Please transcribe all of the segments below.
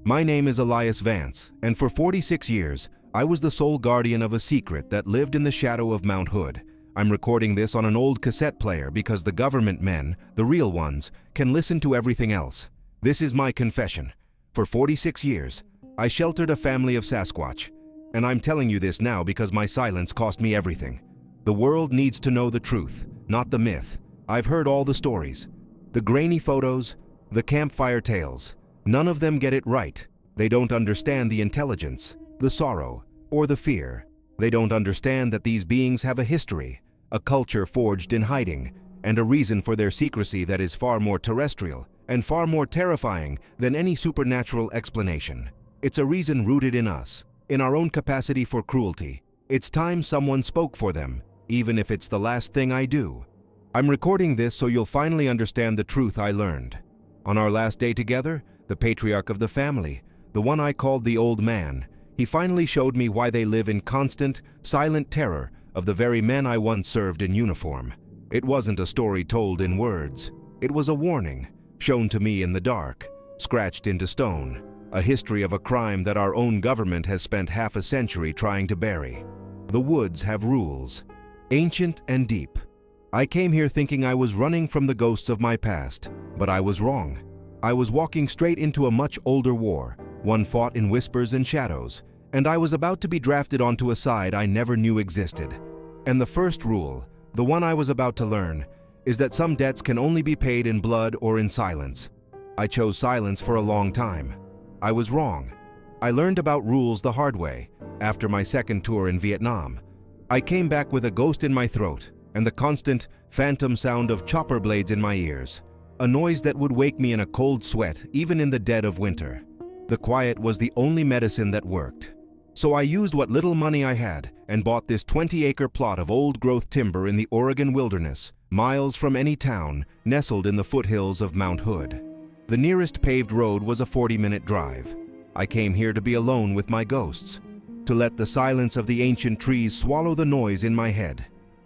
My name is Elias Vance, and for 46 years, I was the sole guardian of a secret that lived in the shadow of Mount Hood. I'm recording this on an old cassette player because the government men, the real ones, can listen to everything else. This is my confession. For 46 years, I sheltered a family of Sasquatch, and I'm telling you this now because my silence cost me everything. The world needs to know the truth, not the myth. I've heard all the stories, the grainy photos, the campfire tales. None of them get it right. They don't understand the intelligence, the sorrow, or the fear. They don't understand that these beings have a history, a culture forged in hiding, and a reason for their secrecy that is far more terrestrial and far more terrifying than any supernatural explanation. It's a reason rooted in us, in our own capacity for cruelty. It's time someone spoke for them, even if it's the last thing I do. I'm recording this so you'll finally understand the truth I learned. On our last day together, the patriarch of the family, the one I called the old man, he finally showed me why they live in constant, silent terror of the very men I once served in uniform. It wasn't a story told in words. It was a warning, shown to me in the dark, scratched into stone, a history of a crime that our own government has spent half a century trying to bury. The woods have rules, ancient and deep. I came here thinking I was running from the ghosts of my past, but I was wrong. I was walking straight into a much older war, one fought in whispers and shadows, and I was about to be drafted onto a side I never knew existed. And the first rule, the one I was about to learn, is that some debts can only be paid in blood or in silence. I chose silence for a long time. I was wrong. I learned about rules the hard way, after my second tour in Vietnam. I came back with a ghost in my throat and the constant, phantom sound of chopper blades in my ears. A noise that would wake me in a cold sweat even in the dead of winter. The quiet was the only medicine that worked. So I used what little money I had and bought this 20-acre plot of old-growth timber in the Oregon wilderness, miles from any town, nestled in the foothills of Mount Hood. The nearest paved road was a 40-minute drive. I came here to be alone with my ghosts, to let the silence of the ancient trees swallow the noise in my head.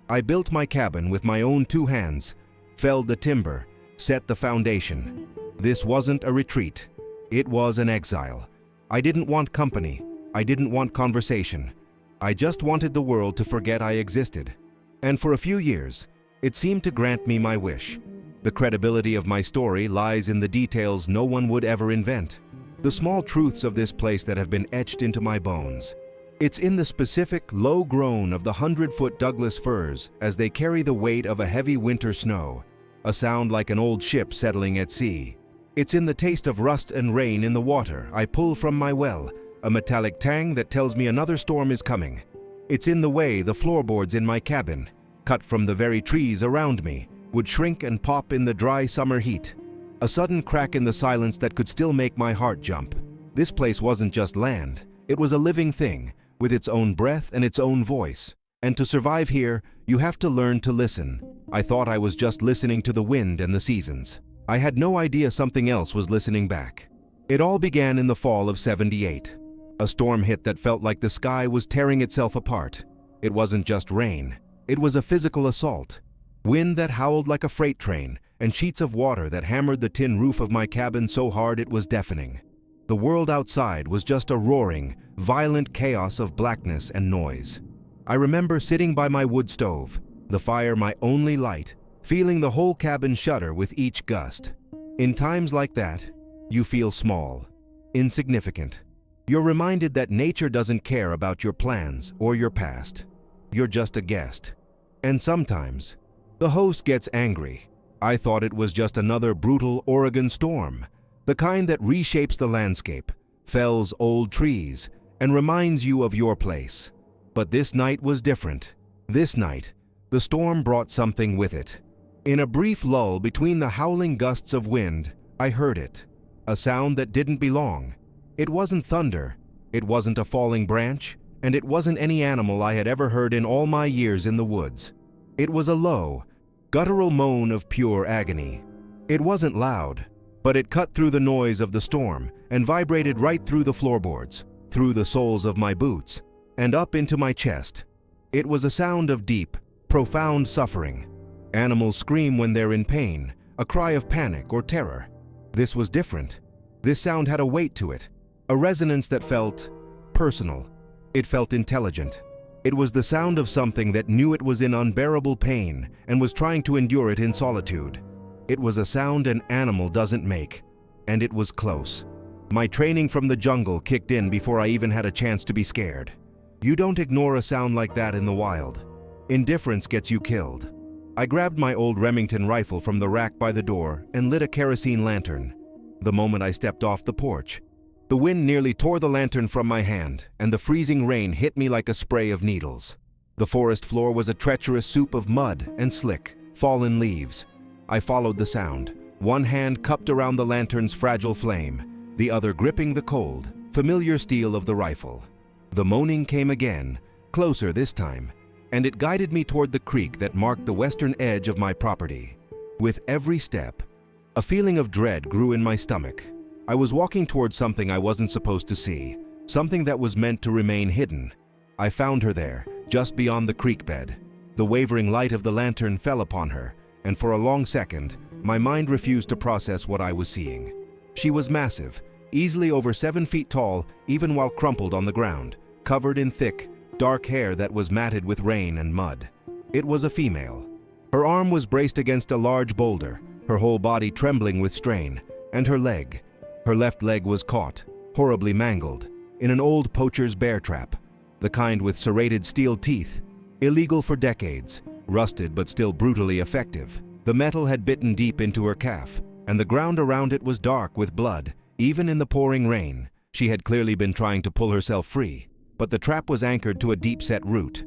I built my cabin with my own 2 hands, felled the timber, set the foundation. This wasn't a retreat. It was an exile. I didn't want company. I didn't want conversation. I just wanted the world to forget I existed. And for a few years, it seemed to grant me my wish. The credibility of my story lies in the details no one would ever invent. The small truths of this place that have been etched into my bones. It's in the specific low groan of the 100-foot Douglas firs as they carry the weight of a heavy winter snow, a sound like an old ship settling at sea. It's in the taste of rust and rain in the water I pull from my well, a metallic tang that tells me another storm is coming. It's in the way the floorboards in my cabin, cut from the very trees around me, would shrink and pop in the dry summer heat. A sudden crack in the silence that could still make my heart jump. This place wasn't just land, it was a living thing, with its own breath and its own voice. And to survive here, you have to learn to listen. I thought I was just listening to the wind and the seasons. I had no idea something else was listening back. It all began in the fall of '78. A storm hit that felt like the sky was tearing itself apart. It wasn't just rain. It was a physical assault. Wind that howled like a freight train, and sheets of water that hammered the tin roof of my cabin so hard it was deafening. The world outside was just a roaring, violent chaos of blackness and noise. I remember sitting by my wood stove, the fire my only light, feeling the whole cabin shudder with each gust. In times like that, you feel small, insignificant. You're reminded that nature doesn't care about your plans or your past. You're just a guest. And sometimes, the host gets angry. I thought it was just another brutal Oregon storm, the kind that reshapes the landscape, fells old trees, and reminds you of your place. But this night was different. This night, the storm brought something with it. In a brief lull between the howling gusts of wind, I heard it. A sound that didn't belong. It wasn't thunder, it wasn't a falling branch, and it wasn't any animal I had ever heard in all my years in the woods. It was a low, guttural moan of pure agony. It wasn't loud, but it cut through the noise of the storm and vibrated right through the floorboards, through the soles of my boots, and up into my chest. It was a sound of deep, profound suffering. Animals scream when they're in pain, a cry of panic or terror. This was different. This sound had a weight to it, a resonance that felt personal. It felt intelligent. It was the sound of something that knew it was in unbearable pain and was trying to endure it in solitude. It was a sound an animal doesn't make, and it was close. My training from the jungle kicked in before I even had a chance to be scared. You don't ignore a sound like that in the wild. Indifference gets you killed. I grabbed my old Remington rifle from the rack by the door and lit a kerosene lantern. The moment I stepped off the porch, the wind nearly tore the lantern from my hand, and the freezing rain hit me like a spray of needles. The forest floor was a treacherous soup of mud and slick, fallen leaves. I followed the sound, one hand cupped around the lantern's fragile flame, the other gripping the cold, familiar steel of the rifle. The moaning came again, closer this time, and it guided me toward the creek that marked the western edge of my property. With every step, a feeling of dread grew in my stomach. I was walking towards something I wasn't supposed to see, something that was meant to remain hidden. I found her there, just beyond the creek bed. The wavering light of the lantern fell upon her, and for a long second, my mind refused to process what I was seeing. She was massive, easily over 7 feet tall, even while crumpled on the ground, covered in thick, dark hair that was matted with rain and mud. It was a female. Her arm was braced against a large boulder, her whole body trembling with strain, and her left leg was caught, horribly mangled, in an old poacher's bear trap, the kind with serrated steel teeth, illegal for decades, rusted but still brutally effective. The metal had bitten deep into her calf, and the ground around it was dark with blood, even in the pouring rain. She had clearly been trying to pull herself free, but the trap was anchored to a deep-set root,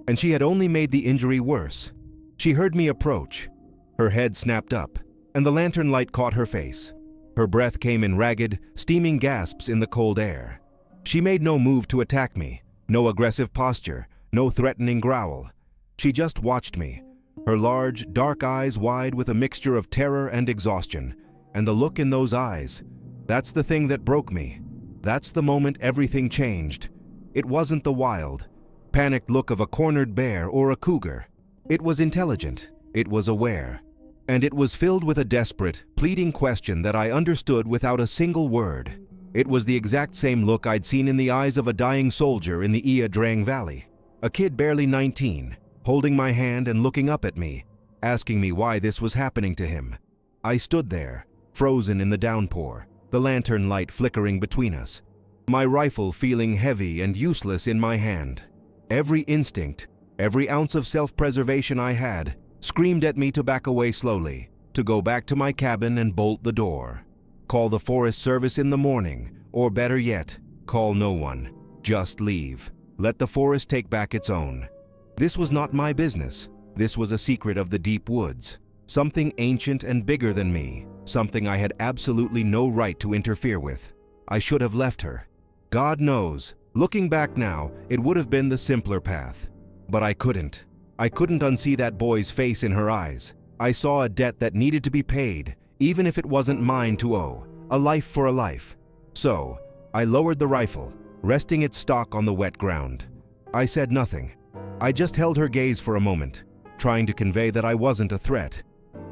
and she had only made the injury worse. She heard me approach. Her head snapped up, and the lantern light caught her face. Her breath came in ragged, steaming gasps in the cold air. She made no move to attack me, no aggressive posture, no threatening growl. She just watched me, her large, dark eyes wide with a mixture of terror and exhaustion. And the look in those eyes, that's the thing that broke me. That's the moment everything changed. It wasn't the wild, panicked look of a cornered bear or a cougar. It was intelligent, it was aware. And it was filled with a desperate, pleading question that I understood without a single word. It was the exact same look I'd seen in the eyes of a dying soldier in the Ia Drang Valley. A kid barely 19, holding my hand and looking up at me, asking me why this was happening to him. I stood there, frozen in the downpour, the lantern light flickering between us, my rifle feeling heavy and useless in my hand. Every instinct, every ounce of self-preservation I had, screamed at me to back away slowly, to go back to my cabin and bolt the door. Call the Forest Service in the morning, or better yet, call no one. Just leave. Let the forest take back its own. This was not my business. This was a secret of the deep woods. Something ancient and bigger than me. Something I had absolutely no right to interfere with. I should have left her. God knows, looking back now, it would have been the simpler path. But I couldn't. I couldn't unsee that boy's face in her eyes. I saw a debt that needed to be paid, even if it wasn't mine to owe. A life for a life. So, I lowered the rifle, resting its stock on the wet ground. I said nothing. I just held her gaze for a moment, trying to convey that I wasn't a threat.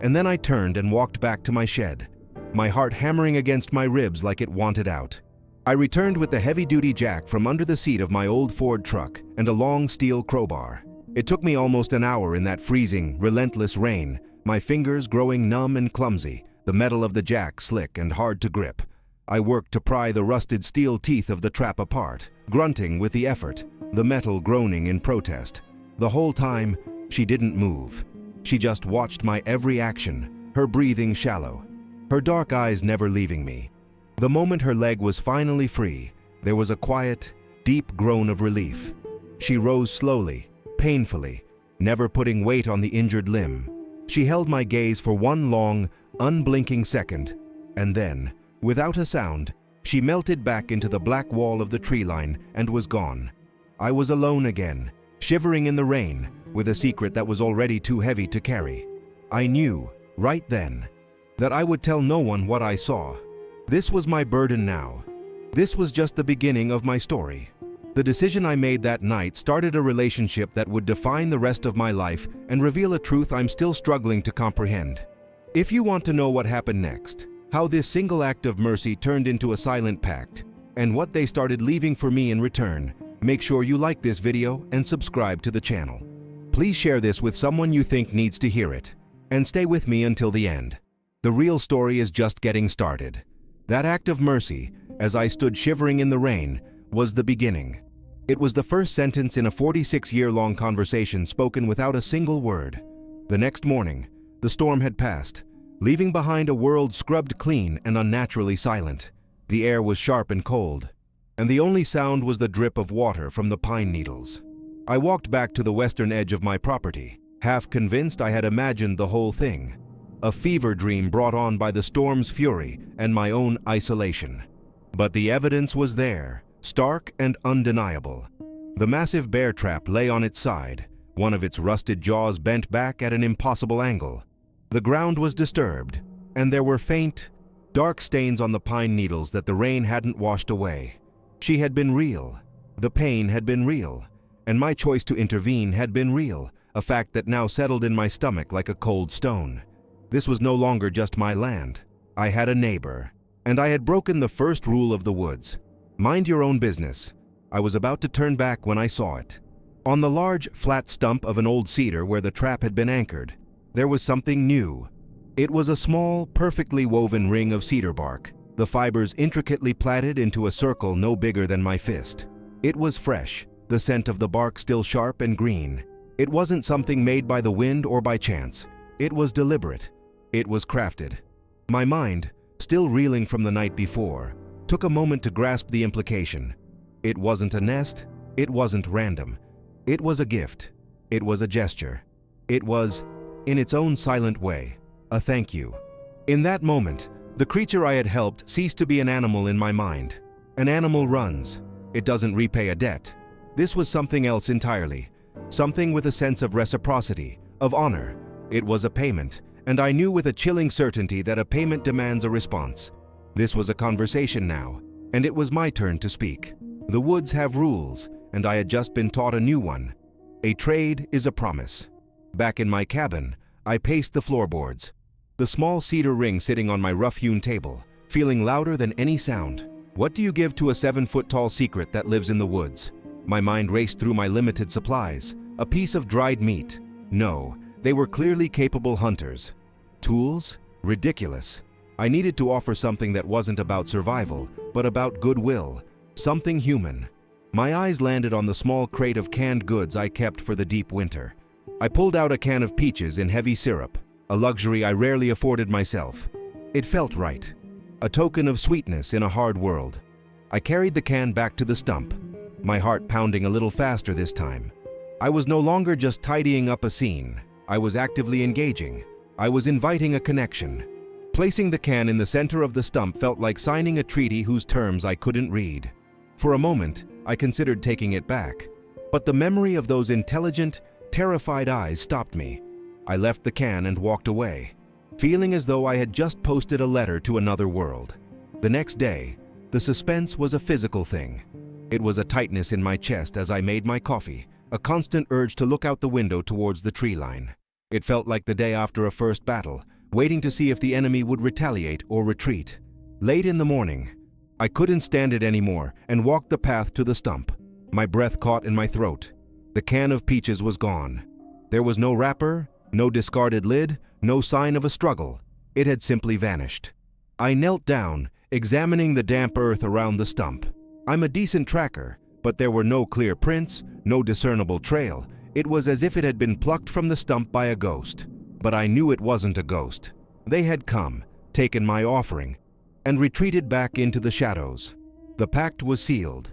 And then I turned and walked back to my shed, my heart hammering against my ribs like it wanted out. I returned with the heavy-duty jack from under the seat of my old Ford truck and a long steel crowbar. It took me almost an hour in that freezing, relentless rain, my fingers growing numb and clumsy, the metal of the jack slick and hard to grip. I worked to pry the rusted steel teeth of the trap apart, grunting with the effort, the metal groaning in protest. The whole time, she didn't move. She just watched my every action, her breathing shallow, her dark eyes never leaving me. The moment her leg was finally free, there was a quiet, deep groan of relief. She rose slowly, painfully, never putting weight on the injured limb. She held my gaze for one long, unblinking second, and then, without a sound, she melted back into the black wall of the tree line and was gone. I was alone again, shivering in the rain, with a secret that was already too heavy to carry. I knew, right then, that I would tell no one what I saw. This was my burden now. This was just the beginning of my story. The decision I made that night started a relationship that would define the rest of my life and reveal a truth I'm still struggling to comprehend. If you want to know what happened next, how this single act of mercy turned into a silent pact, and what they started leaving for me in return. Make sure you like this video and subscribe to the channel. Please share this with someone you think needs to hear it, and stay with me until the end. The real story is just getting started. That act of mercy, as I stood shivering in the rain, was the beginning. It was the first sentence in a 46-year-long conversation spoken without a single word. The next morning, the storm had passed, leaving behind a world scrubbed clean and unnaturally silent. The air was sharp and cold, and the only sound was the drip of water from the pine needles. I walked back to the western edge of my property, half convinced I had imagined the whole thing. A fever dream brought on by the storm's fury and my own isolation. But the evidence was there, stark and undeniable. The massive bear trap lay on its side, one of its rusted jaws bent back at an impossible angle. The ground was disturbed, and there were faint, dark stains on the pine needles that the rain hadn't washed away. She had been real. The pain had been real, and my choice to intervene had been real, a fact that now settled in my stomach like a cold stone. This was no longer just my land. I had a neighbor, and I had broken the first rule of the woods. Mind your own business. I was about to turn back when I saw it. On the large, flat stump of an old cedar where the trap had been anchored, there was something new. It was a small, perfectly woven ring of cedar bark, the fibers intricately plaited into a circle no bigger than my fist. It was fresh, the scent of the bark still sharp and green. It wasn't something made by the wind or by chance. It was deliberate. It was crafted. My mind, still reeling from the night before, took a moment to grasp the implication. It wasn't a nest. It wasn't random. It was a gift. It was a gesture. It was, in its own silent way, a thank you. In that moment, the creature I had helped ceased to be an animal in my mind. An animal runs. It doesn't repay a debt. This was something else entirely. Something with a sense of reciprocity, of honor. It was a payment, and I knew with a chilling certainty that a payment demands a response. This was a conversation now, and it was my turn to speak. The woods have rules, and I had just been taught a new one. A trade is a promise. Back in my cabin, I paced the floorboards, the small cedar ring sitting on my rough-hewn table, feeling louder than any sound. What do you give to a 7-foot-tall secret that lives in the woods? My mind raced through my limited supplies. A piece of dried meat. No, they were clearly capable hunters. Tools? Ridiculous. I needed to offer something that wasn't about survival, but about goodwill. Something human. My eyes landed on the small crate of canned goods I kept for the deep winter. I pulled out a can of peaches in heavy syrup, a luxury I rarely afforded myself. It felt right. A token of sweetness in a hard world. I carried the can back to the stump, my heart pounding a little faster this time. I was no longer just tidying up a scene. I was actively engaging. I was inviting a connection. Placing the can in the center of the stump felt like signing a treaty whose terms I couldn't read. For a moment, I considered taking it back, but the memory of those intelligent, terrified eyes stopped me. I left the can and walked away, feeling as though I had just posted a letter to another world. The next day, the suspense was a physical thing. It was a tightness in my chest as I made my coffee, a constant urge to look out the window towards the tree line. It felt like the day after a first battle, waiting to see if the enemy would retaliate or retreat. Late in the morning, I couldn't stand it anymore and walked the path to the stump. My breath caught in my throat. The can of peaches was gone. There was no wrapper, no discarded lid, no sign of a struggle. It had simply vanished. I knelt down, examining the damp earth around the stump. I'm a decent tracker, but there were no clear prints, no discernible trail. It was as if it had been plucked from the stump by a ghost. But I knew it wasn't a ghost. They had come, taken my offering, and retreated back into the shadows. The pact was sealed.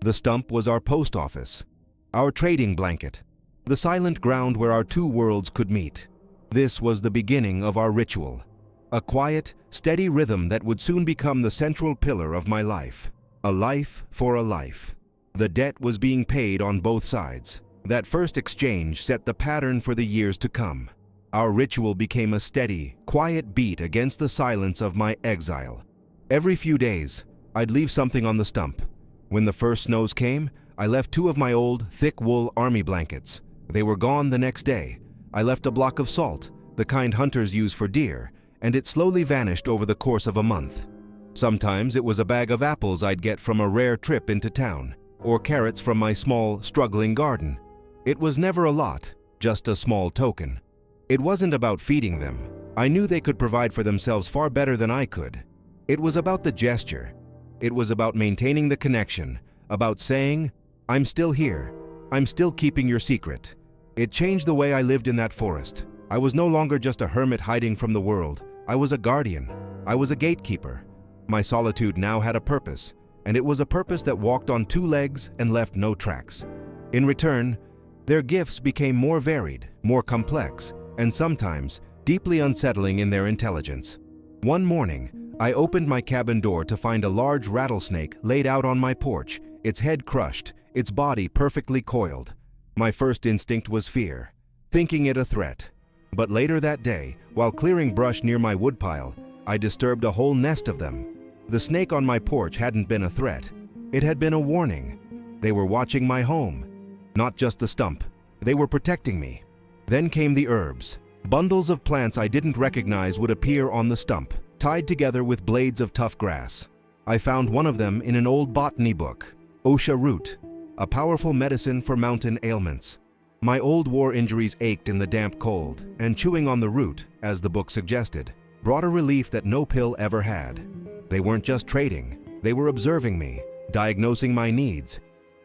The stump was our post office, our trading blanket, the silent ground where our two worlds could meet. This was the beginning of our ritual, a quiet, steady rhythm that would soon become the central pillar of my life. A life for a life. The debt was being paid on both sides. That first exchange set the pattern for the years to come. Our ritual became a steady, quiet beat against the silence of my exile. Every few days, I'd leave something on the stump. When the first snows came, I left 2 of my old, thick wool army blankets. They were gone the next day. I left a block of salt, the kind hunters use for deer, and it slowly vanished over the course of a month. Sometimes it was a bag of apples I'd get from a rare trip into town, or carrots from my small, struggling garden. It was never a lot, just a small token. It wasn't about feeding them. I knew they could provide for themselves far better than I could. It was about the gesture. It was about maintaining the connection, about saying, "I'm still here. I'm still keeping your secret." It changed the way I lived in that forest. I was no longer just a hermit hiding from the world. I was a guardian. I was a gatekeeper. My solitude now had a purpose, and it was a purpose that walked on two legs and left no tracks. In return, their gifts became more varied, more complex, and sometimes deeply unsettling in their intelligence. One morning, I opened my cabin door to find a large rattlesnake laid out on my porch, its head crushed, its body perfectly coiled. My first instinct was fear, thinking it a threat. But later that day, while clearing brush near my woodpile, I disturbed a whole nest of them. The snake on my porch hadn't been a threat. It had been a warning. They were watching my home. Not just the stump. They were protecting me. Then came the herbs. Bundles of plants I didn't recognize would appear on the stump, tied together with blades of tough grass. I found one of them in an old botany book, Osha root, a powerful medicine for mountain ailments. My old war injuries ached in the damp cold, and chewing on the root, as the book suggested, brought a relief that no pill ever had. They weren't just trading, they were observing me, diagnosing my needs,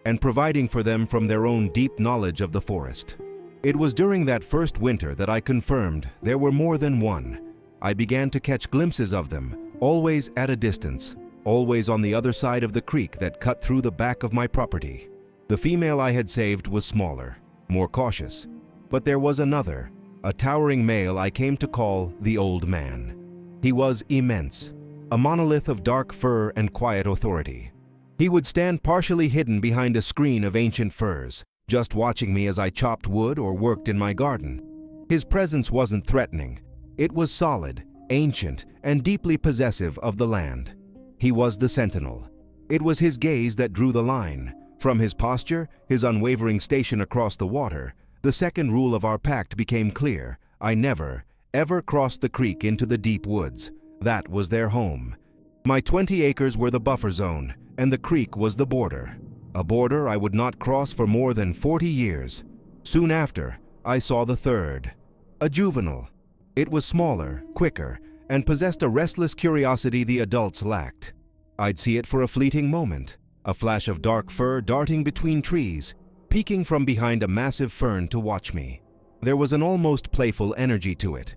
and providing for them from their own deep knowledge of the forest. It was during that first winter that I confirmed there were more than one. I began to catch glimpses of them, always at a distance, always on the other side of the creek that cut through the back of my property. The female I had saved was smaller, more cautious, but there was another, a towering male I came to call the Old Man. He was immense, a monolith of dark fur and quiet authority. He would stand partially hidden behind a screen of ancient firs, just watching me as I chopped wood or worked in my garden. His presence wasn't threatening. It was solid, ancient, and deeply possessive of the land. He was the sentinel. It was his gaze that drew the line. From his posture, his unwavering station across the water, the second rule of our pact became clear. I never, ever crossed the creek into the deep woods. That was their home. My 20 acres were the buffer zone, and the creek was the border. A border I would not cross for more than 40 years. Soon after, I saw the third, a juvenile. It was smaller, quicker, and possessed a restless curiosity the adults lacked. I'd see it for a fleeting moment, a flash of dark fur darting between trees, peeking from behind a massive fern to watch me. There was an almost playful energy to it,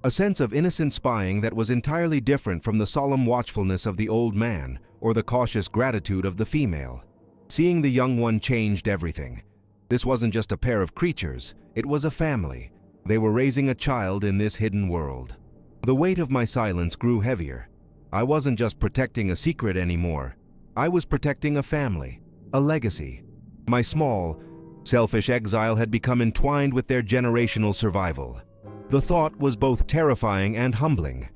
a sense of innocent spying that was entirely different from the solemn watchfulness of the old man or the cautious gratitude of the female. Seeing the young one changed everything. This wasn't just a pair of creatures, it was a family. They were raising a child in this hidden world. The weight of my silence grew heavier. I wasn't just protecting a secret anymore. I was protecting a family, a legacy. My small, selfish exile had become entwined with their generational survival. The thought was both terrifying and humbling.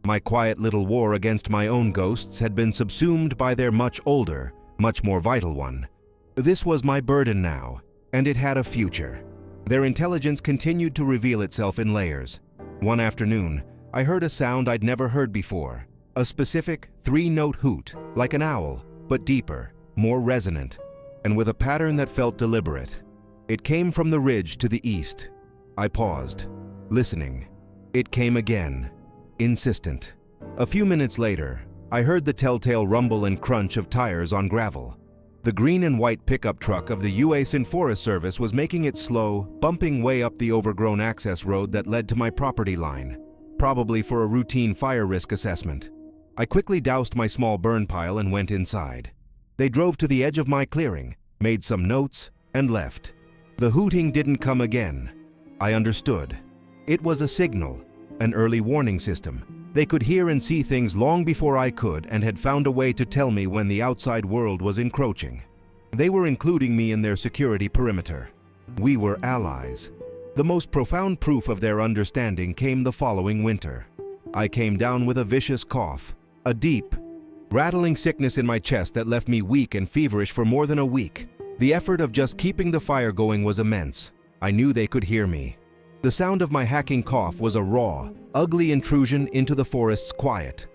My quiet little war against my own ghosts had been subsumed by their much older, much more vital one. This was my burden now, and it had a future. Their intelligence continued to reveal itself in layers. One afternoon, I heard a sound I'd never heard before, a specific three-note hoot, like an owl, but deeper, more resonant, and with a pattern that felt deliberate. It came from the ridge to the east. I paused, listening. It came again, insistent. A few minutes later, I heard the telltale rumble and crunch of tires on gravel. The green and white pickup truck of the U.S. Forest Service was making its slow, bumping way up the overgrown access road that led to my property line, probably for a routine fire risk assessment. I quickly doused my small burn pile and went inside. They drove to the edge of my clearing, made some notes, and left. The hooting didn't come again. I understood. It was a signal, an early warning system. They could hear and see things long before I could and had found a way to tell me when the outside world was encroaching. They were including me in their security perimeter. We were allies. The most profound proof of their understanding came the following winter. I came down with a vicious cough, a deep, rattling sickness in my chest that left me weak and feverish for more than a week. The effort of just keeping the fire going was immense. I knew they could hear me. The sound of my hacking cough was a raw, ugly intrusion into the forest's quiet.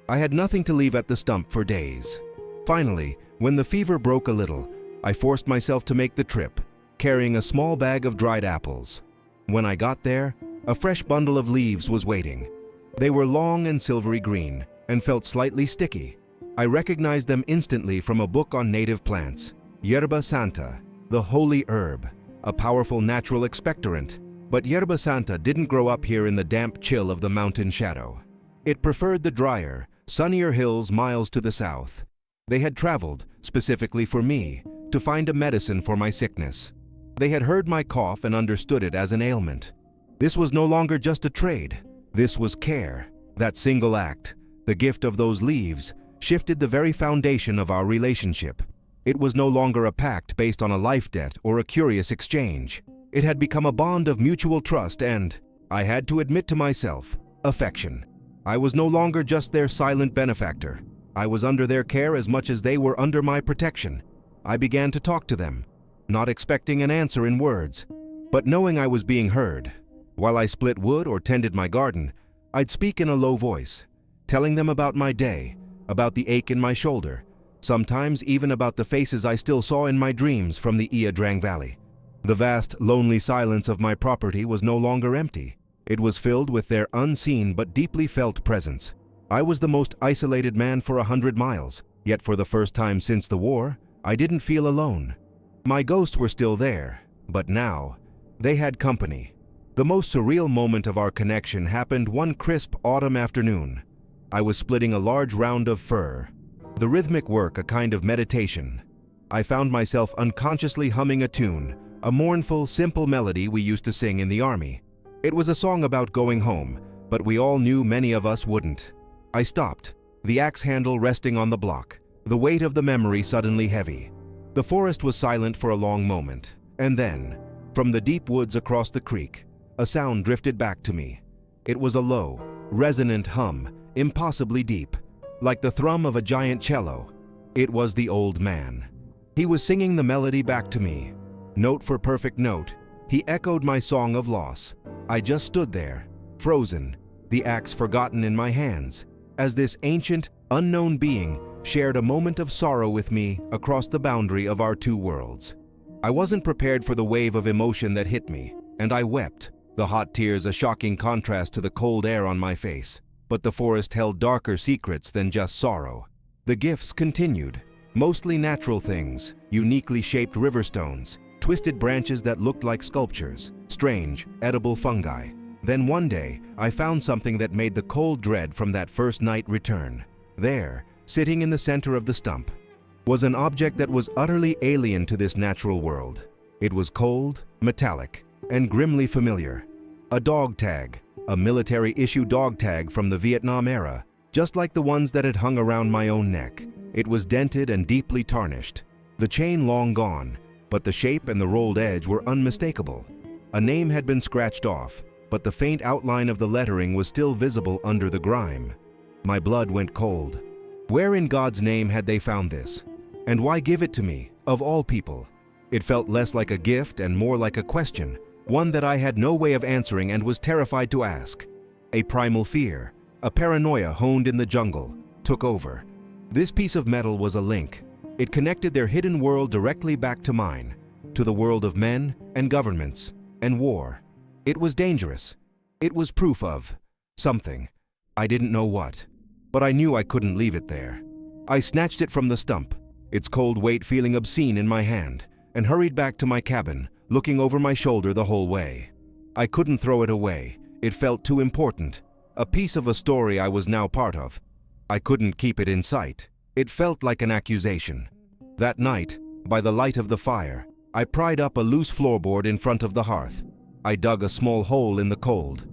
I had nothing to leave at the stump for days. Finally, when the fever broke a little, I forced myself to make the trip, carrying a small bag of dried apples. When I got there, a fresh bundle of leaves was waiting. They were long and silvery green and felt slightly sticky. I recognized them instantly from a book on native plants, Yerba Santa, the holy herb, a powerful natural expectorant. But Yerba Santa didn't grow up here in the damp chill of the mountain shadow. It preferred the drier, sunnier hills miles to the south. They had traveled, specifically for me, to find a medicine for my sickness. They had heard my cough and understood it as an ailment. This was no longer just a trade. This was care. That single act, the gift of those leaves, shifted the very foundation of our relationship. It was no longer a pact based on a life debt or a curious exchange. It had become a bond of mutual trust and, I had to admit to myself, affection. I was no longer just their silent benefactor. I was under their care as much as they were under my protection. I began to talk to them, not expecting an answer in words, but knowing I was being heard. While I split wood or tended my garden, I'd speak in a low voice, telling them about my day, about the ache in my shoulder, sometimes even about the faces I still saw in my dreams from the Iadrang Valley. The vast, lonely silence of my property was no longer empty. It was filled with their unseen but deeply felt presence. I was the most isolated man for 100 miles, yet for the first time since the war, I didn't feel alone. My ghosts were still there, but now, they had company. The most surreal moment of our connection happened one crisp autumn afternoon. I was splitting a large round of fir, the rhythmic work a kind of meditation. I found myself unconsciously humming a tune, a mournful, simple melody we used to sing in the army. It was a song about going home, but we all knew many of us wouldn't. I stopped, the axe handle resting on the block, the weight of the memory suddenly heavy. The forest was silent for a long moment, and then, from the deep woods across the creek, a sound drifted back to me. It was a low, resonant hum, impossibly deep, like the thrum of a giant cello. It was the old man. He was singing the melody back to me. Note for perfect note, he echoed my song of loss. I just stood there, frozen, the axe forgotten in my hands, as this ancient, unknown being shared a moment of sorrow with me across the boundary of our two worlds. I wasn't prepared for the wave of emotion that hit me, and I wept, the hot tears a shocking contrast to the cold air on my face. But the forest held darker secrets than just sorrow. The gifts continued, mostly natural things, uniquely shaped riverstones, twisted branches that looked like sculptures, strange, edible fungi. Then one day, I found something that made the cold dread from that first night return. There, sitting in the center of the stump, was an object that was utterly alien to this natural world. It was cold, metallic, and grimly familiar. A dog tag, a military-issue dog tag from the Vietnam era, just like the ones that had hung around my own neck. It was dented and deeply tarnished, the chain long gone, but the shape and the rolled edge were unmistakable. A name had been scratched off, but the faint outline of the lettering was still visible under the grime. My blood went cold. Where in God's name had they found this? And why give it to me, of all people? It felt less like a gift and more like a question, one that I had no way of answering and was terrified to ask. A primal fear, a paranoia honed in the jungle, took over. This piece of metal was a link. It connected their hidden world directly back to mine, to the world of men and governments and war. It was dangerous. It was proof of something. I didn't know what, but I knew I couldn't leave it there. I snatched it from the stump, its cold weight feeling obscene in my hand, and hurried back to my cabin, looking over my shoulder the whole way. I couldn't throw it away. It felt too important, a piece of a story I was now part of. I couldn't keep it in sight. It felt like an accusation. That night, by the light of the fire, I pried up a loose floorboard in front of the hearth. I dug a small hole in the cold,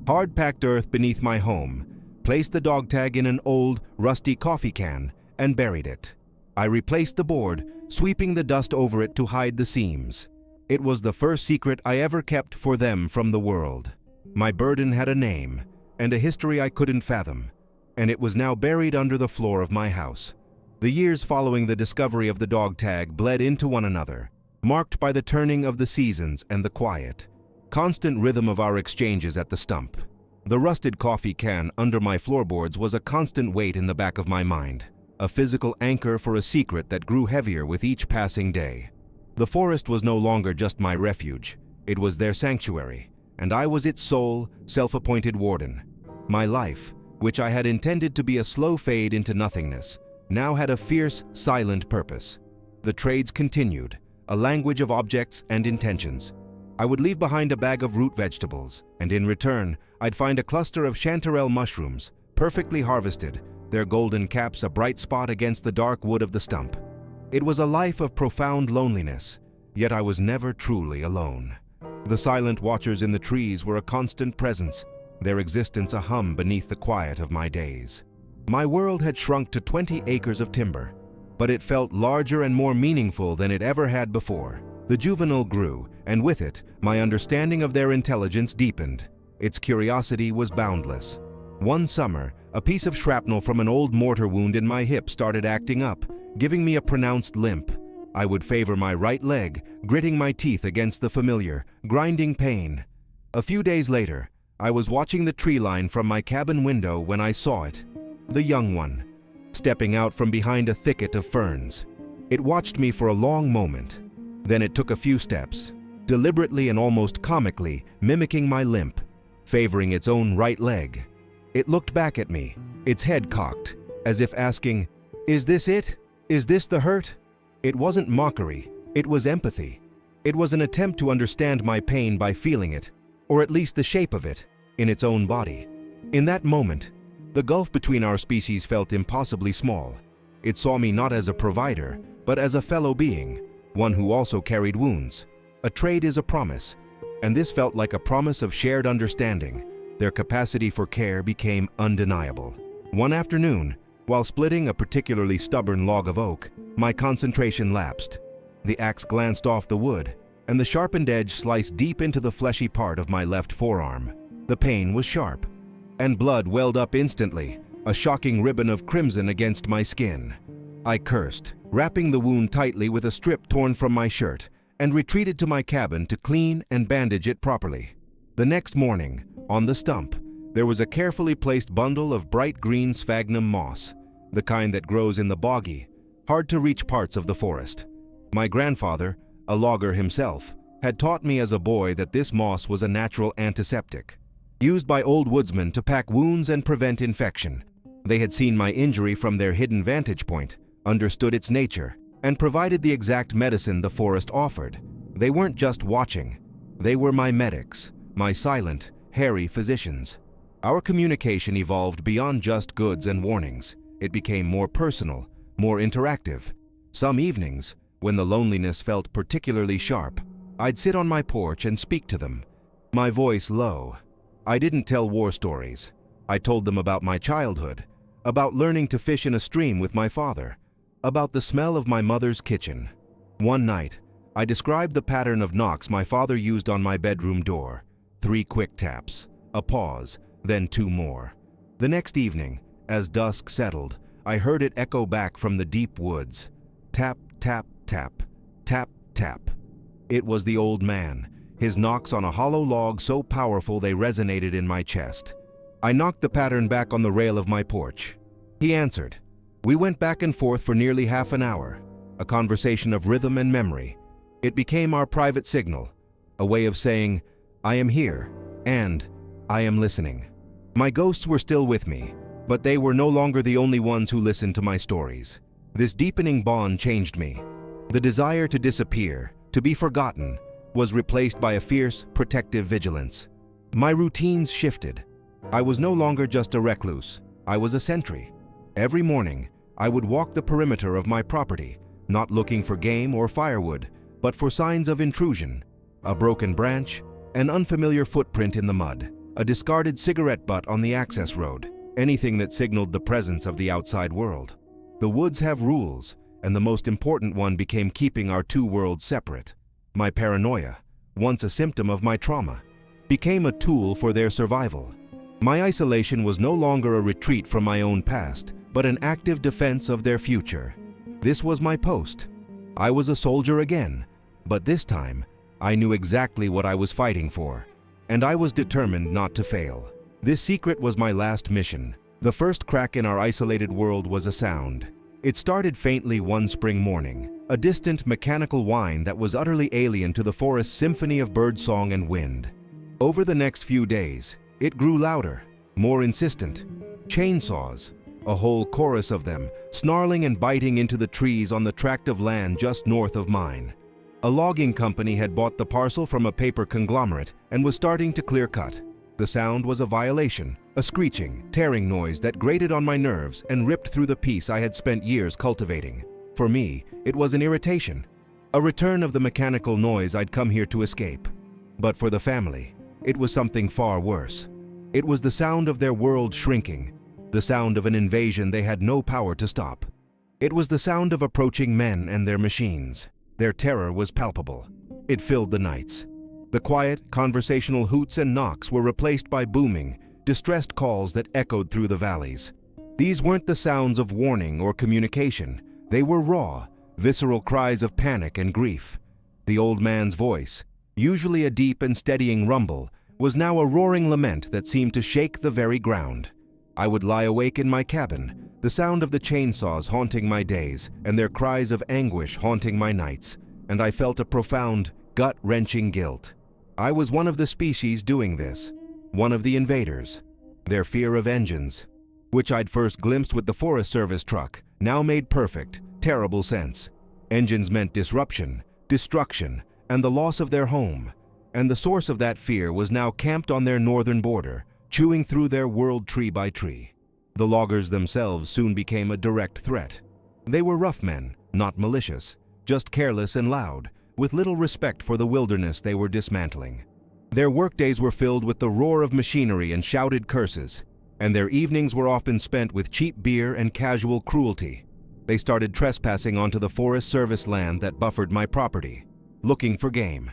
hard-packed earth beneath my home, placed the dog tag in an old, rusty coffee can, and buried it. I replaced the board, sweeping the dust over it to hide the seams. It was the first secret I ever kept for them from the world. My burden had a name, and a history I couldn't fathom, and it was now buried under the floor of my house. The years following the discovery of the dog tag bled into one another, marked by the turning of the seasons and the quiet. constant rhythm of our exchanges at the stump. The rusted coffee can under my floorboards was a constant weight in the back of my mind, a physical anchor for a secret that grew heavier with each passing day. The forest was no longer just my refuge, it was their sanctuary, and I was its sole, self-appointed warden. My life, which I had intended to be a slow fade into nothingness, now had a fierce, silent purpose. The trades continued, a language of objects and intentions. I would leave behind a bag of root vegetables, and in return, I'd find a cluster of chanterelle mushrooms, perfectly harvested, their golden caps a bright spot against the dark wood of the stump. It was a life of profound loneliness, yet I was never truly alone. The silent watchers in the trees were a constant presence, their existence a hum beneath the quiet of my days. My world had shrunk to 20 acres of timber, but it felt larger and more meaningful than it ever had before. The juvenile grew, and with it, my understanding of their intelligence deepened. Its curiosity was boundless. One summer, a piece of shrapnel from an old mortar wound in my hip started acting up, giving me a pronounced limp. I would favor my right leg, gritting my teeth against the familiar, grinding pain. A few days later, I was watching the tree line from my cabin window when I saw it, the young one, stepping out from behind a thicket of ferns. It watched me for a long moment. Then it took a few steps, deliberately and almost comically mimicking my limp, favoring its own right leg. It looked back at me, its head cocked, as if asking, "Is this it? Is this the hurt?" It wasn't mockery, it was empathy. It was an attempt to understand my pain by feeling it, or at least the shape of it, in its own body. In that moment, the gulf between our species felt impossibly small. It saw me not as a provider, but as a fellow being, one who also carried wounds. A trade is a promise, and this felt like a promise of shared understanding. Their capacity for care became undeniable. One afternoon, while splitting a particularly stubborn log of oak, my concentration lapsed. The axe glanced off the wood, and the sharpened edge sliced deep into the fleshy part of my left forearm. The pain was sharp, and blood welled up instantly, a shocking ribbon of crimson against my skin. I cursed, wrapping the wound tightly with a strip torn from my shirt, and retreated to my cabin to clean and bandage it properly. The next morning, on the stump, there was a carefully placed bundle of bright green sphagnum moss, the kind that grows in the boggy, hard-to-reach parts of the forest. My grandfather, a logger himself, had taught me as a boy that this moss was a natural antiseptic, used by old woodsmen to pack wounds and prevent infection. They had seen my injury from their hidden vantage point, understood its nature, and provided the exact medicine the forest offered. They weren't just watching. They were my medics, my silent, hairy physicians. Our communication evolved beyond just goods and warnings. It became more personal, more interactive. Some evenings, when the loneliness felt particularly sharp, I'd sit on my porch and speak to them, my voice low. I didn't tell war stories. I told them about my childhood, about learning to fish in a stream with my father, about the smell of my mother's kitchen. One night, I described the pattern of knocks my father used on my bedroom door. 3 quick taps, a pause, then 2 more. The next evening, as dusk settled, I heard it echo back from the deep woods. Tap, tap, tap, tap, tap. It was the old man, his knocks on a hollow log so powerful they resonated in my chest. I knocked the pattern back on the rail of my porch. He answered. We went back and forth for nearly half an hour, a conversation of rhythm and memory. It became our private signal, a way of saying, I am here, and I am listening. My ghosts were still with me, but they were no longer the only ones who listened to my stories. This deepening bond changed me. The desire to disappear, to be forgotten, was replaced by a fierce, protective vigilance. My routines shifted. I was no longer just a recluse. I was a sentry. Every morning, I would walk the perimeter of my property, not looking for game or firewood, but for signs of intrusion. A broken branch, an unfamiliar footprint in the mud, a discarded cigarette butt on the access road, anything that signaled the presence of the outside world. The woods have rules, and the most important one became keeping our 2 worlds separate. My paranoia, once a symptom of my trauma, became a tool for their survival. My isolation was no longer a retreat from my own past, but an active defense of their future. This was my post. I was a soldier again, but this time, I knew exactly what I was fighting for, and I was determined not to fail. This secret was my last mission. The first crack in our isolated world was a sound. It started faintly one spring morning, a distant mechanical whine that was utterly alien to the forest's symphony of birdsong and wind. Over the next few days, it grew louder, more insistent. Chainsaws, a whole chorus of them, snarling and biting into the trees on the tract of land just north of mine. A logging company had bought the parcel from a paper conglomerate and was starting to clear cut. The sound was a violation, a screeching, tearing noise that grated on my nerves and ripped through the peace I had spent years cultivating. For me, it was an irritation, a return of the mechanical noise I'd come here to escape. But for the family, it was something far worse. It was the sound of their world shrinking, the sound of an invasion they had no power to stop. It was the sound of approaching men and their machines. Their terror was palpable. It filled the nights. The quiet, conversational hoots and knocks were replaced by booming, distressed calls that echoed through the valleys. These weren't the sounds of warning or communication. They were raw, visceral cries of panic and grief. The old man's voice, usually a deep and steadying rumble, was now a roaring lament that seemed to shake the very ground. I would lie awake in my cabin, the sound of the chainsaws haunting my days and their cries of anguish haunting my nights, and I felt a profound, gut-wrenching guilt. I was one of the species doing this, one of the invaders. Their fear of engines, which I'd first glimpsed with the Forest Service truck, now made perfect, terrible sense. Engines meant disruption, destruction, and the loss of their home. And the source of that fear was now camped on their northern border, chewing through their world tree by tree. The loggers themselves soon became a direct threat. They were rough men, not malicious, just careless and loud, with little respect for the wilderness they were dismantling. Their workdays were filled with the roar of machinery and shouted curses, and their evenings were often spent with cheap beer and casual cruelty. They started trespassing onto the Forest Service land that buffered my property, looking for game.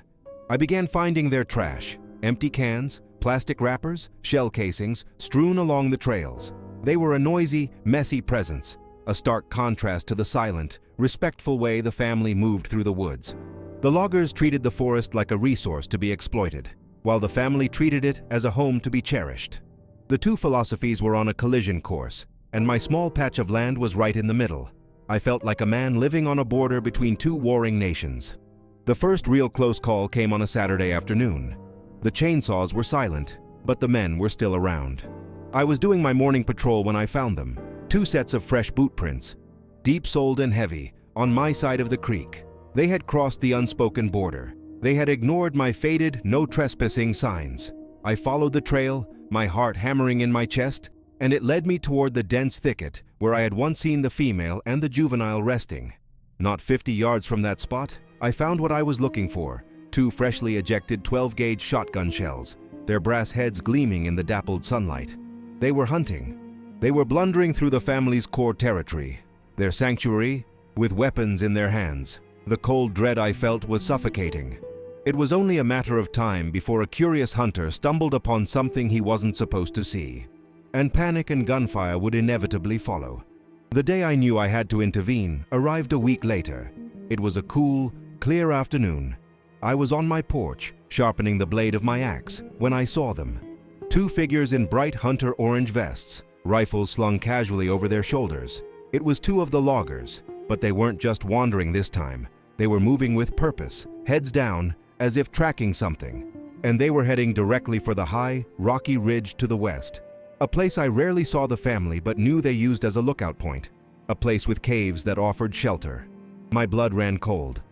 I began finding their trash, empty cans, plastic wrappers, shell casings, strewn along the trails. They were a noisy, messy presence, a stark contrast to the silent, respectful way the family moved through the woods. The loggers treated the forest like a resource to be exploited, while the family treated it as a home to be cherished. The two philosophies were on a collision course, and my small patch of land was right in the middle. I felt like a man living on a border between two warring nations. The first real close call came on a Saturday afternoon. The chainsaws were silent, but the men were still around. I was doing my morning patrol when I found them, 2 sets of fresh boot prints, deep-soled and heavy, on my side of the creek. They had crossed the unspoken border. They had ignored my faded, no trespassing signs. I followed the trail, my heart hammering in my chest, and it led me toward the dense thicket where I had once seen the female and the juvenile resting. Not 50 yards from that spot, I found what I was looking for, 2 freshly ejected 12-gauge shotgun shells, their brass heads gleaming in the dappled sunlight. They were hunting. They were blundering through the family's core territory, their sanctuary, with weapons in their hands. The cold dread I felt was suffocating. It was only a matter of time before a curious hunter stumbled upon something he wasn't supposed to see, and panic and gunfire would inevitably follow. The day I knew I had to intervene arrived a week later. It was a cool, clear afternoon. I was on my porch, sharpening the blade of my axe, when I saw them. 2 figures in bright hunter orange vests, rifles slung casually over their shoulders. It was 2 of the loggers, but they weren't just wandering this time. They were moving with purpose, heads down, as if tracking something. And they were heading directly for the high, rocky ridge to the west. A place I rarely saw the family but knew they used as a lookout point. A place with caves that offered shelter. My blood ran cold.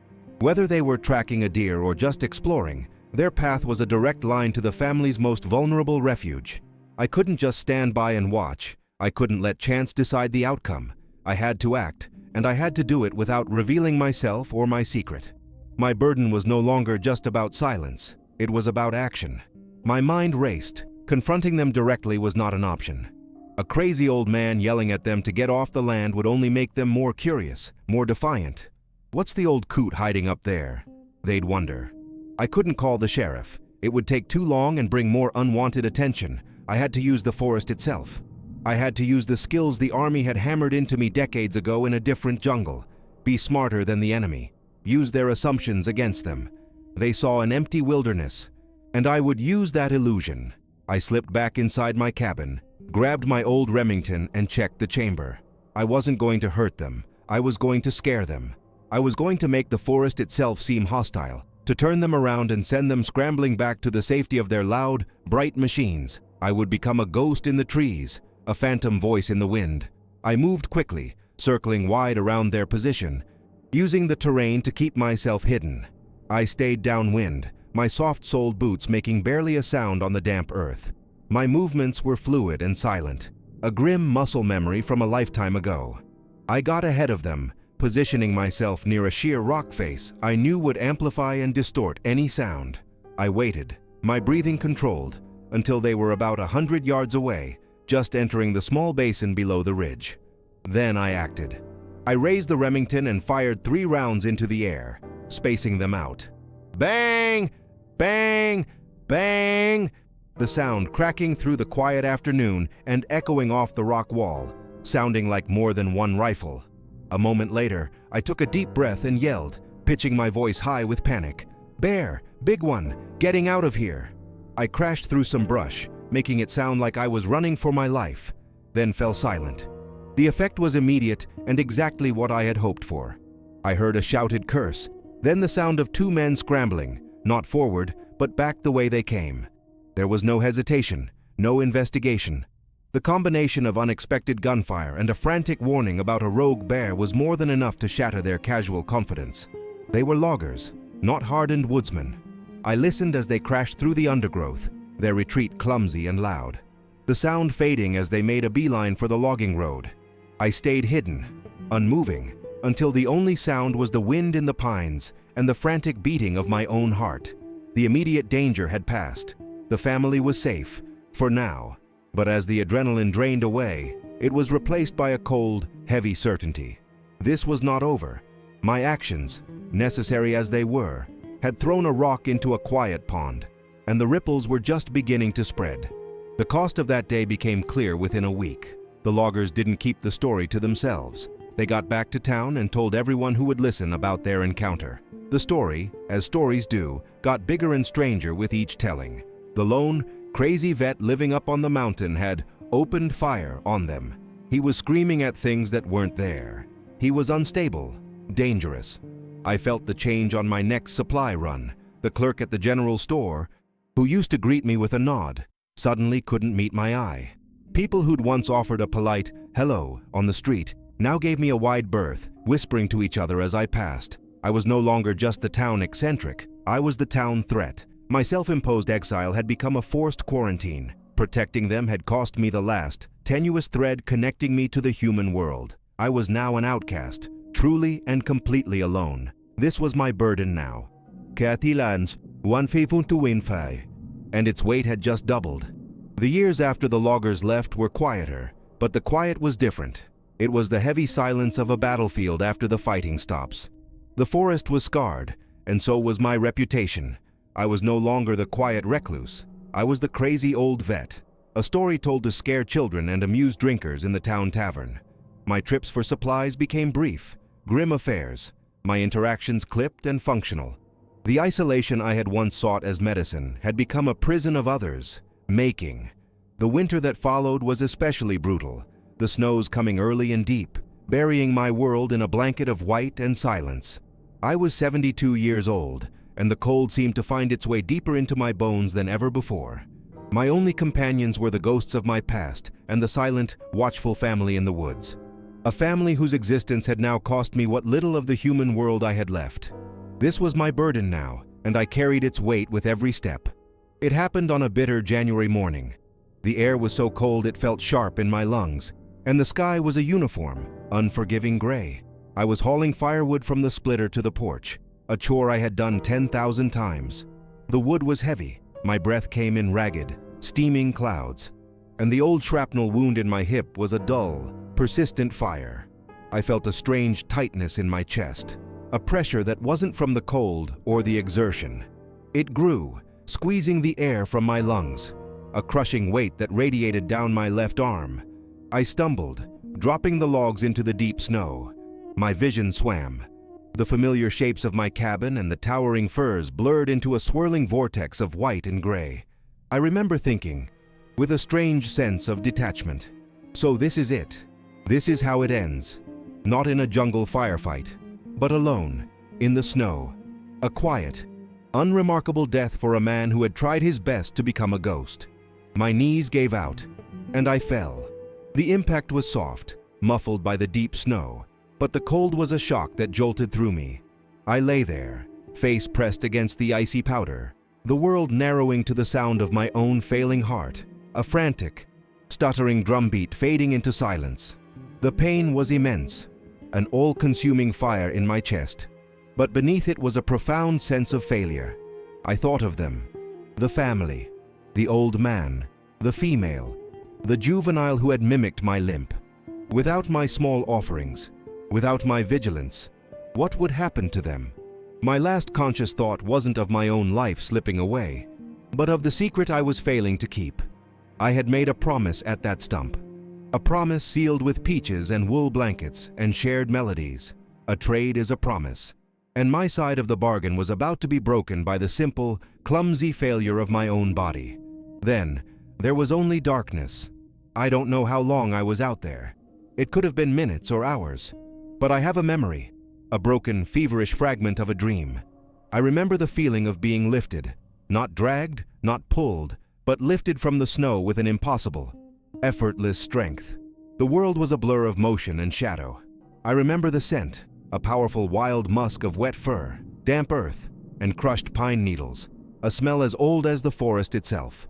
Whether they were tracking a deer or just exploring, their path was a direct line to the family's most vulnerable refuge. I couldn't just stand by and watch. I couldn't let chance decide the outcome. I had to act, and I had to do it without revealing myself or my secret. My burden was no longer just about silence. It was about action. My mind raced. Confronting them directly was not an option. A crazy old man yelling at them to get off the land would only make them more curious, more defiant. What's the old coot hiding up there? They'd wonder. I couldn't call the sheriff. It would take too long and bring more unwanted attention. I had to use the forest itself. I had to use the skills the army had hammered into me decades ago in a different jungle. Be smarter than the enemy. Use their assumptions against them. They saw an empty wilderness, and I would use that illusion. I slipped back inside my cabin, grabbed my old Remington, and checked the chamber. I wasn't going to hurt them. I was going to scare them. I was going to make the forest itself seem hostile, to turn them around and send them scrambling back to the safety of their loud, bright machines. I would become a ghost in the trees, a phantom voice in the wind. I moved quickly, circling wide around their position, using the terrain to keep myself hidden. I stayed downwind, my soft-soled boots making barely a sound on the damp earth. My movements were fluid and silent, a grim muscle memory from a lifetime ago. I got ahead of them, positioning myself near a sheer rock face I knew would amplify and distort any sound. I waited, my breathing controlled, until they were about 100 yards away, just entering the small basin below the ridge. Then I acted. I raised the Remington and fired 3 rounds into the air, spacing them out. Bang! Bang! Bang! The sound cracking through the quiet afternoon and echoing off the rock wall, sounding like more than one rifle. A moment later, I took a deep breath and yelled, pitching my voice high with panic. "Bear! Big one! Getting out of here!" I crashed through some brush, making it sound like I was running for my life, then fell silent. The effect was immediate and exactly what I had hoped for. I heard a shouted curse, then the sound of 2 men scrambling, not forward, but back the way they came. There was no hesitation, no investigation. The combination of unexpected gunfire and a frantic warning about a rogue bear was more than enough to shatter their casual confidence. They were loggers, not hardened woodsmen. I listened as they crashed through the undergrowth, their retreat clumsy and loud, the sound fading as they made a beeline for the logging road. I stayed hidden, unmoving, until the only sound was the wind in the pines and the frantic beating of my own heart. The immediate danger had passed. The family was safe, for now. But as the adrenaline drained away, it was replaced by a cold, heavy certainty. This was not over. My actions, necessary as they were, had thrown a rock into a quiet pond, and the ripples were just beginning to spread. The cost of that day became clear within a week. The loggers didn't keep the story to themselves. They got back to town and told everyone who would listen about their encounter. The story, as stories do, got bigger and stranger with each telling. The lone, crazy vet living up on the mountain had opened fire on them. He was screaming at things that weren't there. He was unstable, dangerous. I felt the change on my next supply run. The clerk at the general store, who used to greet me with a nod, suddenly couldn't meet my eye. People who'd once offered a polite hello on the street now gave me a wide berth, whispering to each other as I passed. I was no longer just the town eccentric. I was the town threat. My self-imposed exile had become a forced quarantine. Protecting them had cost me the last, tenuous thread connecting me to the human world. I was now an outcast, truly and completely alone. This was my burden now. Katilans, 1.5 and its weight had just doubled. The years after the loggers left were quieter, but the quiet was different. It was the heavy silence of a battlefield after the fighting stops. The forest was scarred, and so was my reputation. I was no longer the quiet recluse. I was the crazy old vet, a story told to scare children and amuse drinkers in the town tavern. My trips for supplies became brief, grim affairs, my interactions clipped and functional. The isolation I had once sought as medicine had become a prison of others, making. The winter that followed was especially brutal, the snows coming early and deep, burying my world in a blanket of white and silence. I was 72 years old, and the cold seemed to find its way deeper into my bones than ever before. My only companions were the ghosts of my past and the silent, watchful family in the woods. A family whose existence had now cost me what little of the human world I had left. This was my burden now, and I carried its weight with every step. It happened on a bitter January morning. The air was so cold it felt sharp in my lungs, and the sky was a uniform, unforgiving gray. I was hauling firewood from the splitter to the porch, a chore I had done 10,000 times. The wood was heavy, my breath came in ragged, steaming clouds, and the old shrapnel wound in my hip was a dull, persistent fire. I felt a strange tightness in my chest, a pressure that wasn't from the cold or the exertion. It grew, squeezing the air from my lungs, a crushing weight that radiated down my left arm. I stumbled, dropping the logs into the deep snow. My vision swam. The familiar shapes of my cabin and the towering firs blurred into a swirling vortex of white and gray. I remember thinking, with a strange sense of detachment, so this is it. This is how it ends. Not in a jungle firefight, but alone, in the snow. A quiet, unremarkable death for a man who had tried his best to become a ghost. My knees gave out, and I fell. The impact was soft, muffled by the deep snow, but the cold was a shock that jolted through me. I lay there, face pressed against the icy powder, the world narrowing to the sound of my own failing heart, a frantic, stuttering drumbeat fading into silence. The pain was immense, an all-consuming fire in my chest, but beneath it was a profound sense of failure. I thought of them, the family, the old man, the female, the juvenile who had mimicked my limp. Without my small offerings, without my vigilance, what would happen to them? My last conscious thought wasn't of my own life slipping away, but of the secret I was failing to keep. I had made a promise at that stump. A promise sealed with peaches and wool blankets and shared melodies. A trade is a promise. And my side of the bargain was about to be broken by the simple, clumsy failure of my own body. Then, there was only darkness. I don't know how long I was out there. It could have been minutes or hours. But I have a memory, a broken, feverish fragment of a dream. I remember the feeling of being lifted, not dragged, not pulled, but lifted from the snow with an impossible, effortless strength. The world was a blur of motion and shadow. I remember the scent, a powerful wild musk of wet fur, damp earth, and crushed pine needles, a smell as old as the forest itself.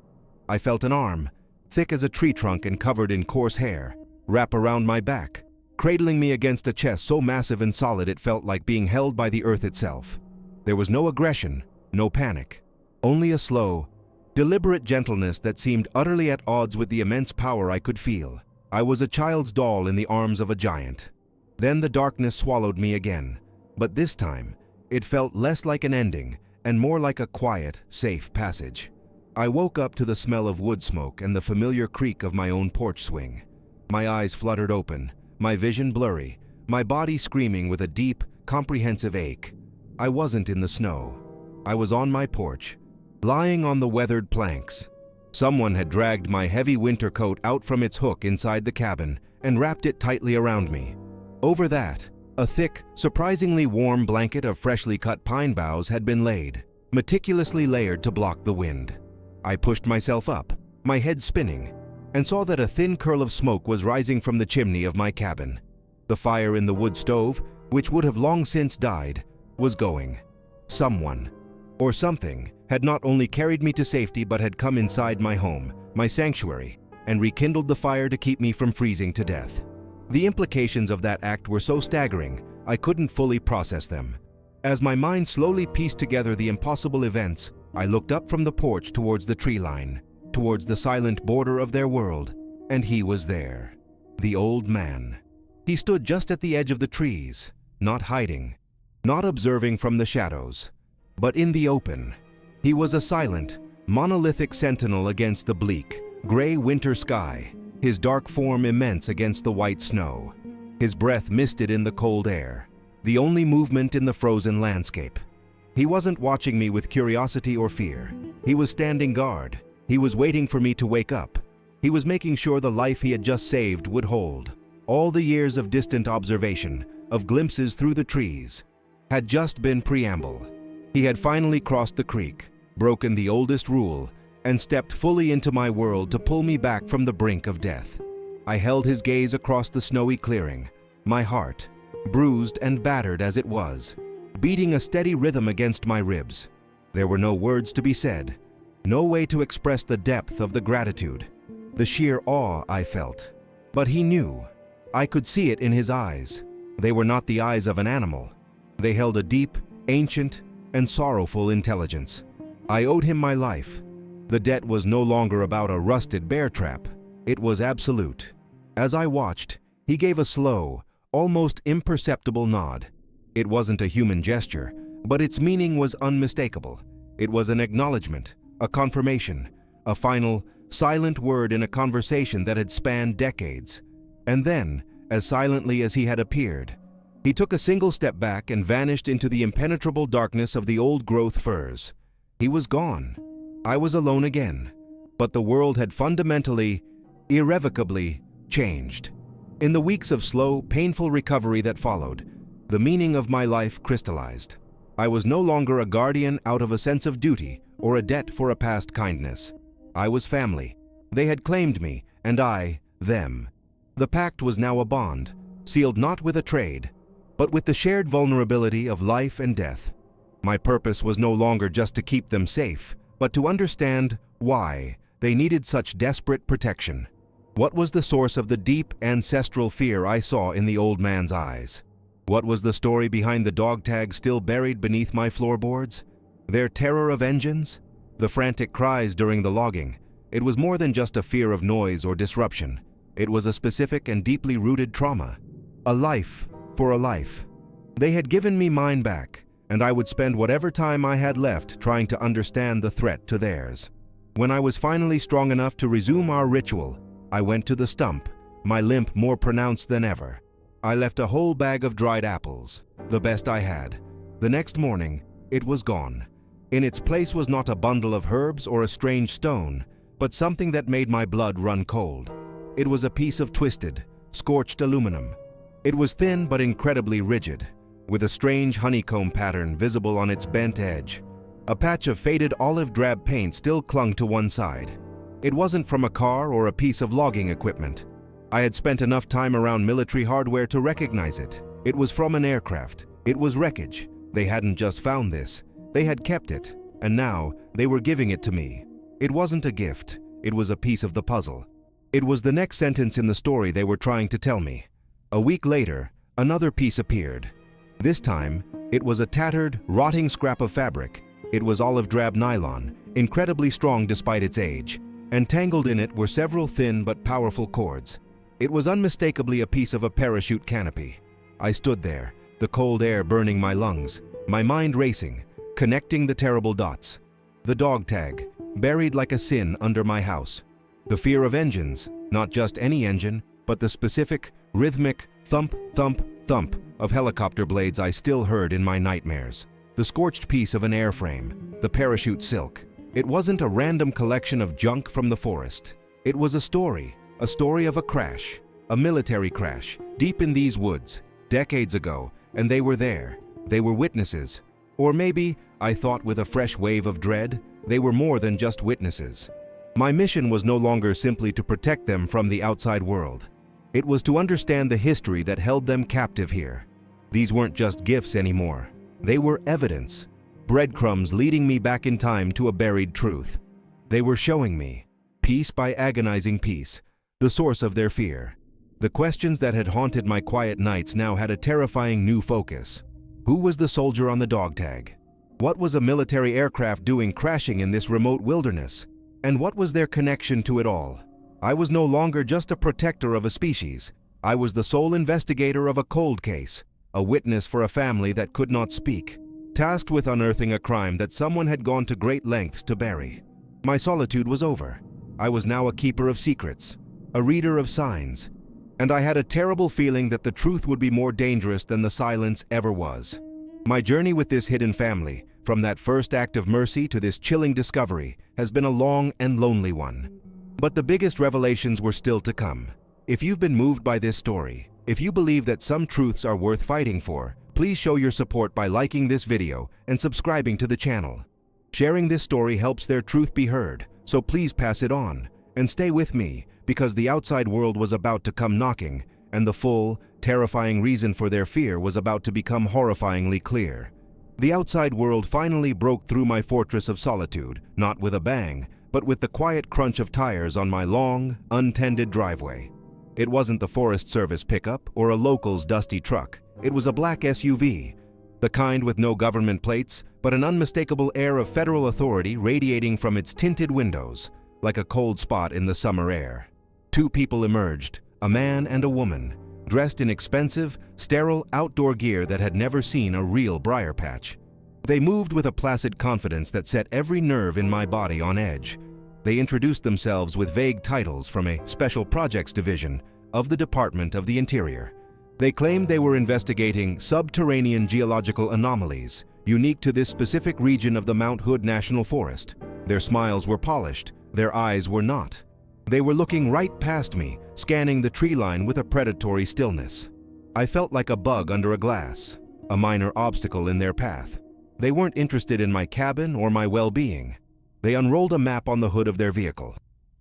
I felt an arm, thick as a tree trunk and covered in coarse hair, wrap around my back, cradling me against a chest so massive and solid it felt like being held by the earth itself. There was no aggression, no panic, only a slow, deliberate gentleness that seemed utterly at odds with the immense power I could feel. I was a child's doll in the arms of a giant. Then the darkness swallowed me again, but this time, it felt less like an ending and more like a quiet, safe passage. I woke up to the smell of wood smoke and the familiar creak of my own porch swing. My eyes fluttered open, my vision blurry, my body screaming with a deep, comprehensive ache. I wasn't in the snow. I was on my porch, lying on the weathered planks. Someone had dragged my heavy winter coat out from its hook inside the cabin and wrapped it tightly around me. Over that, a thick, surprisingly warm blanket of freshly cut pine boughs had been laid, meticulously layered to block the wind. I pushed myself up, my head spinning, and saw that a thin curl of smoke was rising from the chimney of my cabin. The fire in the wood stove, which would have long since died, was going. Someone, or something, had not only carried me to safety but had come inside my home, my sanctuary, and rekindled the fire to keep me from freezing to death. The implications of that act were so staggering, I couldn't fully process them. As my mind slowly pieced together the impossible events, I looked up from the porch towards the tree line, towards the silent border of their world, and he was there. The old man. He stood just at the edge of the trees, not hiding, not observing from the shadows, but in the open. He was a silent, monolithic sentinel against the bleak, gray winter sky, his dark form immense against the white snow, his breath misted in the cold air, the only movement in the frozen landscape. He wasn't watching me with curiosity or fear. He was standing guard. He was waiting for me to wake up. He was making sure the life he had just saved would hold. All the years of distant observation, of glimpses through the trees, had just been preamble. He had finally crossed the creek, broken the oldest rule, and stepped fully into my world to pull me back from the brink of death. I held his gaze across the snowy clearing, my heart, bruised and battered as it was, beating a steady rhythm against my ribs. There were no words to be said, no way to express the depth of the gratitude, the sheer awe I felt. But he knew. I could see it in his eyes. They were not the eyes of an animal. They held a deep, ancient, and sorrowful intelligence. I owed him my life. The debt was no longer about a rusted bear trap. It was absolute. As I watched, he gave a slow, almost imperceptible nod. It wasn't a human gesture, but its meaning was unmistakable. It was an acknowledgement, a confirmation, a final, silent word in a conversation that had spanned decades. And then, as silently as he had appeared, He took a single step back and vanished into the impenetrable darkness of the old-growth firs. He was gone. I was alone again. But the world had fundamentally, irrevocably changed. In the weeks of slow, painful recovery that followed, the meaning of my life crystallized. I was no longer a guardian out of a sense of duty or a debt for a past kindness. I was family. They had claimed me, and I, them. The pact was now a bond, sealed not with a trade, but with the shared vulnerability of life and death. My purpose was no longer just to keep them safe, but to understand why they needed such desperate protection. What was the source of the deep ancestral fear I saw in the old man's eyes? What was the story behind the dog tag still buried beneath my floorboards? Their terror of engines? The frantic cries during the logging? It was more than just a fear of noise or disruption. It was a specific and deeply rooted trauma. A life for a life. They had given me mine back, and I would spend whatever time I had left trying to understand the threat to theirs. When I was finally strong enough to resume our ritual, I went to the stump, my limp more pronounced than ever. I left a whole bag of dried apples, the best I had. The next morning, it was gone. In its place was not a bundle of herbs or a strange stone, but something that made my blood run cold. It was a piece of twisted, scorched aluminum. It was thin but incredibly rigid, with a strange honeycomb pattern visible on its bent edge. A patch of faded olive drab paint still clung to one side. It wasn't from a car or a piece of logging equipment. I had spent enough time around military hardware to recognize it. It was from an aircraft. It was wreckage. They hadn't just found this. They had kept it, and now they were giving it to me. It wasn't a gift. It was a piece of the puzzle. It was the next sentence in the story they were trying to tell me. A week later, another piece appeared. This time, it was a tattered, rotting scrap of fabric. It was olive drab nylon, incredibly strong despite its age, and tangled in it were several thin but powerful cords. It was unmistakably a piece of a parachute canopy. I stood there, the cold air burning my lungs, my mind racing, connecting the terrible dots. The dog tag, buried like a sin under my house. The fear of engines, not just any engine, but the specific, rhythmic thump, thump, thump of helicopter blades I still heard in my nightmares. The scorched piece of an airframe, the parachute silk. It wasn't a random collection of junk from the forest. It was a story of a crash, a military crash, deep in these woods, decades ago, and they were there. They were witnesses. Or maybe, I thought with a fresh wave of dread, they were more than just witnesses. My mission was no longer simply to protect them from the outside world. It was to understand the history that held them captive here. These weren't just gifts anymore. They were evidence, breadcrumbs leading me back in time to a buried truth. They were showing me, piece by agonizing piece, the source of their fear. The questions that had haunted my quiet nights now had a terrifying new focus. Who was the soldier on the dog tag? What was a military aircraft doing crashing in this remote wilderness? And what was their connection to it all? I was no longer just a protector of a species. I was the sole investigator of a cold case, a witness for a family that could not speak, tasked with unearthing a crime that someone had gone to great lengths to bury. My solitude was over. I was now a keeper of secrets, a reader of signs, and I had a terrible feeling that the truth would be more dangerous than the silence ever was. My journey with this hidden family, from that first act of mercy to this chilling discovery, has been a long and lonely one. But the biggest revelations were still to come. If you've been moved by this story, if you believe that some truths are worth fighting for, please show your support by liking this video and subscribing to the channel. Sharing this story helps their truth be heard, so please pass it on, and stay with me, because the outside world was about to come knocking, and the full, terrifying reason for their fear was about to become horrifyingly clear. The outside world finally broke through my fortress of solitude, not with a bang, but with the quiet crunch of tires on my long, untended driveway. It wasn't the Forest Service pickup or a local's dusty truck. It was a black SUV, the kind with no government plates, but an unmistakable air of federal authority radiating from its tinted windows, like a cold spot in the summer air. Two people emerged, a man and a woman, dressed in expensive, sterile outdoor gear that had never seen a real briar patch. They moved with a placid confidence that set every nerve in my body on edge. They introduced themselves with vague titles from a Special Projects Division of the Department of the Interior. They claimed they were investigating subterranean geological anomalies unique to this specific region of the Mount Hood National Forest. Their smiles were polished, their eyes were not. They were looking right past me, scanning the tree line with a predatory stillness. I felt like a bug under a glass, a minor obstacle in their path. They weren't interested in my cabin or my well-being. They unrolled a map on the hood of their vehicle,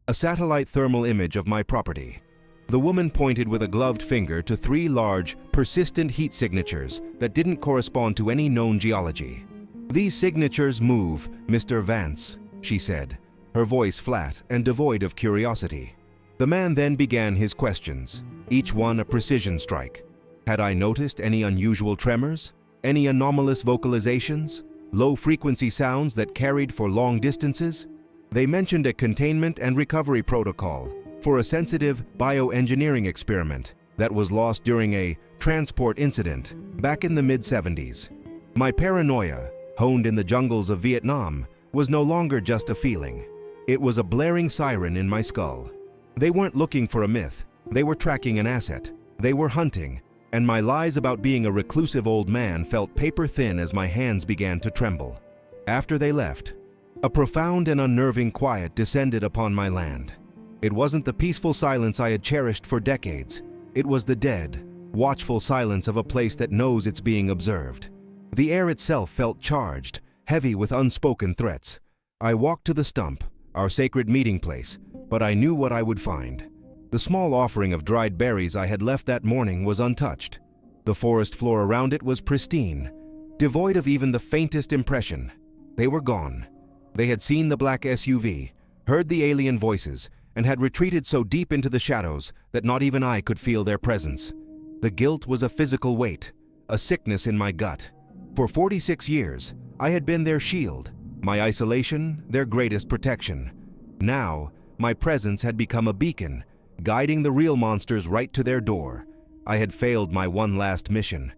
a satellite thermal image of my property. The woman pointed with a gloved finger to 3 large, persistent heat signatures that didn't correspond to any known geology. "These signatures move, Mr. Vance," she said, her voice flat and devoid of curiosity. The man then began his questions, each one a precision strike. Had I noticed any unusual tremors? Any anomalous vocalizations? Low-frequency sounds that carried for long distances? They mentioned a containment and recovery protocol for a sensitive bioengineering experiment that was lost during a transport incident back in the mid-70s. My paranoia, honed in the jungles of Vietnam, was no longer just a feeling. It was a blaring siren in my skull. They weren't looking for a myth. They were tracking an asset. They were hunting, and my lies about being a reclusive old man felt paper-thin as my hands began to tremble. After they left, a profound and unnerving quiet descended upon my land. It wasn't the peaceful silence I had cherished for decades. It was the dead, watchful silence of a place that knows it's being observed. The air itself felt charged, heavy with unspoken threats. I walked to the stump, our sacred meeting place, but I knew what I would find. The small offering of dried berries I had left that morning was untouched. The forest floor around it was pristine, devoid of even the faintest impression. They were gone. They had seen the black SUV, heard the alien voices, and had retreated so deep into the shadows that not even I could feel their presence. The guilt was a physical weight, a sickness in my gut. For 46 years, I had been their shield, my isolation, their greatest protection. Now, my presence had become a beacon, guiding the real monsters right to their door. I had failed my one last mission.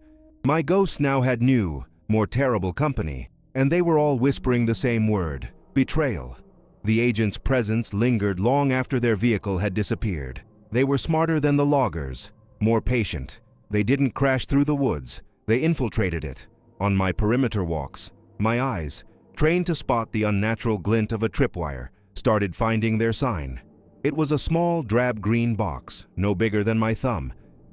My ghosts now had new, more terrible company, and they were all whispering the same word: betrayal. The agent's presence lingered long after their vehicle had disappeared. They were smarter than the loggers, more patient. They didn't crash through the woods, they infiltrated it. On my perimeter walks, my eyes, trained to spot the unnatural glint of a tripwire, started finding their sign. It was a small, drab green box, no bigger than my thumb,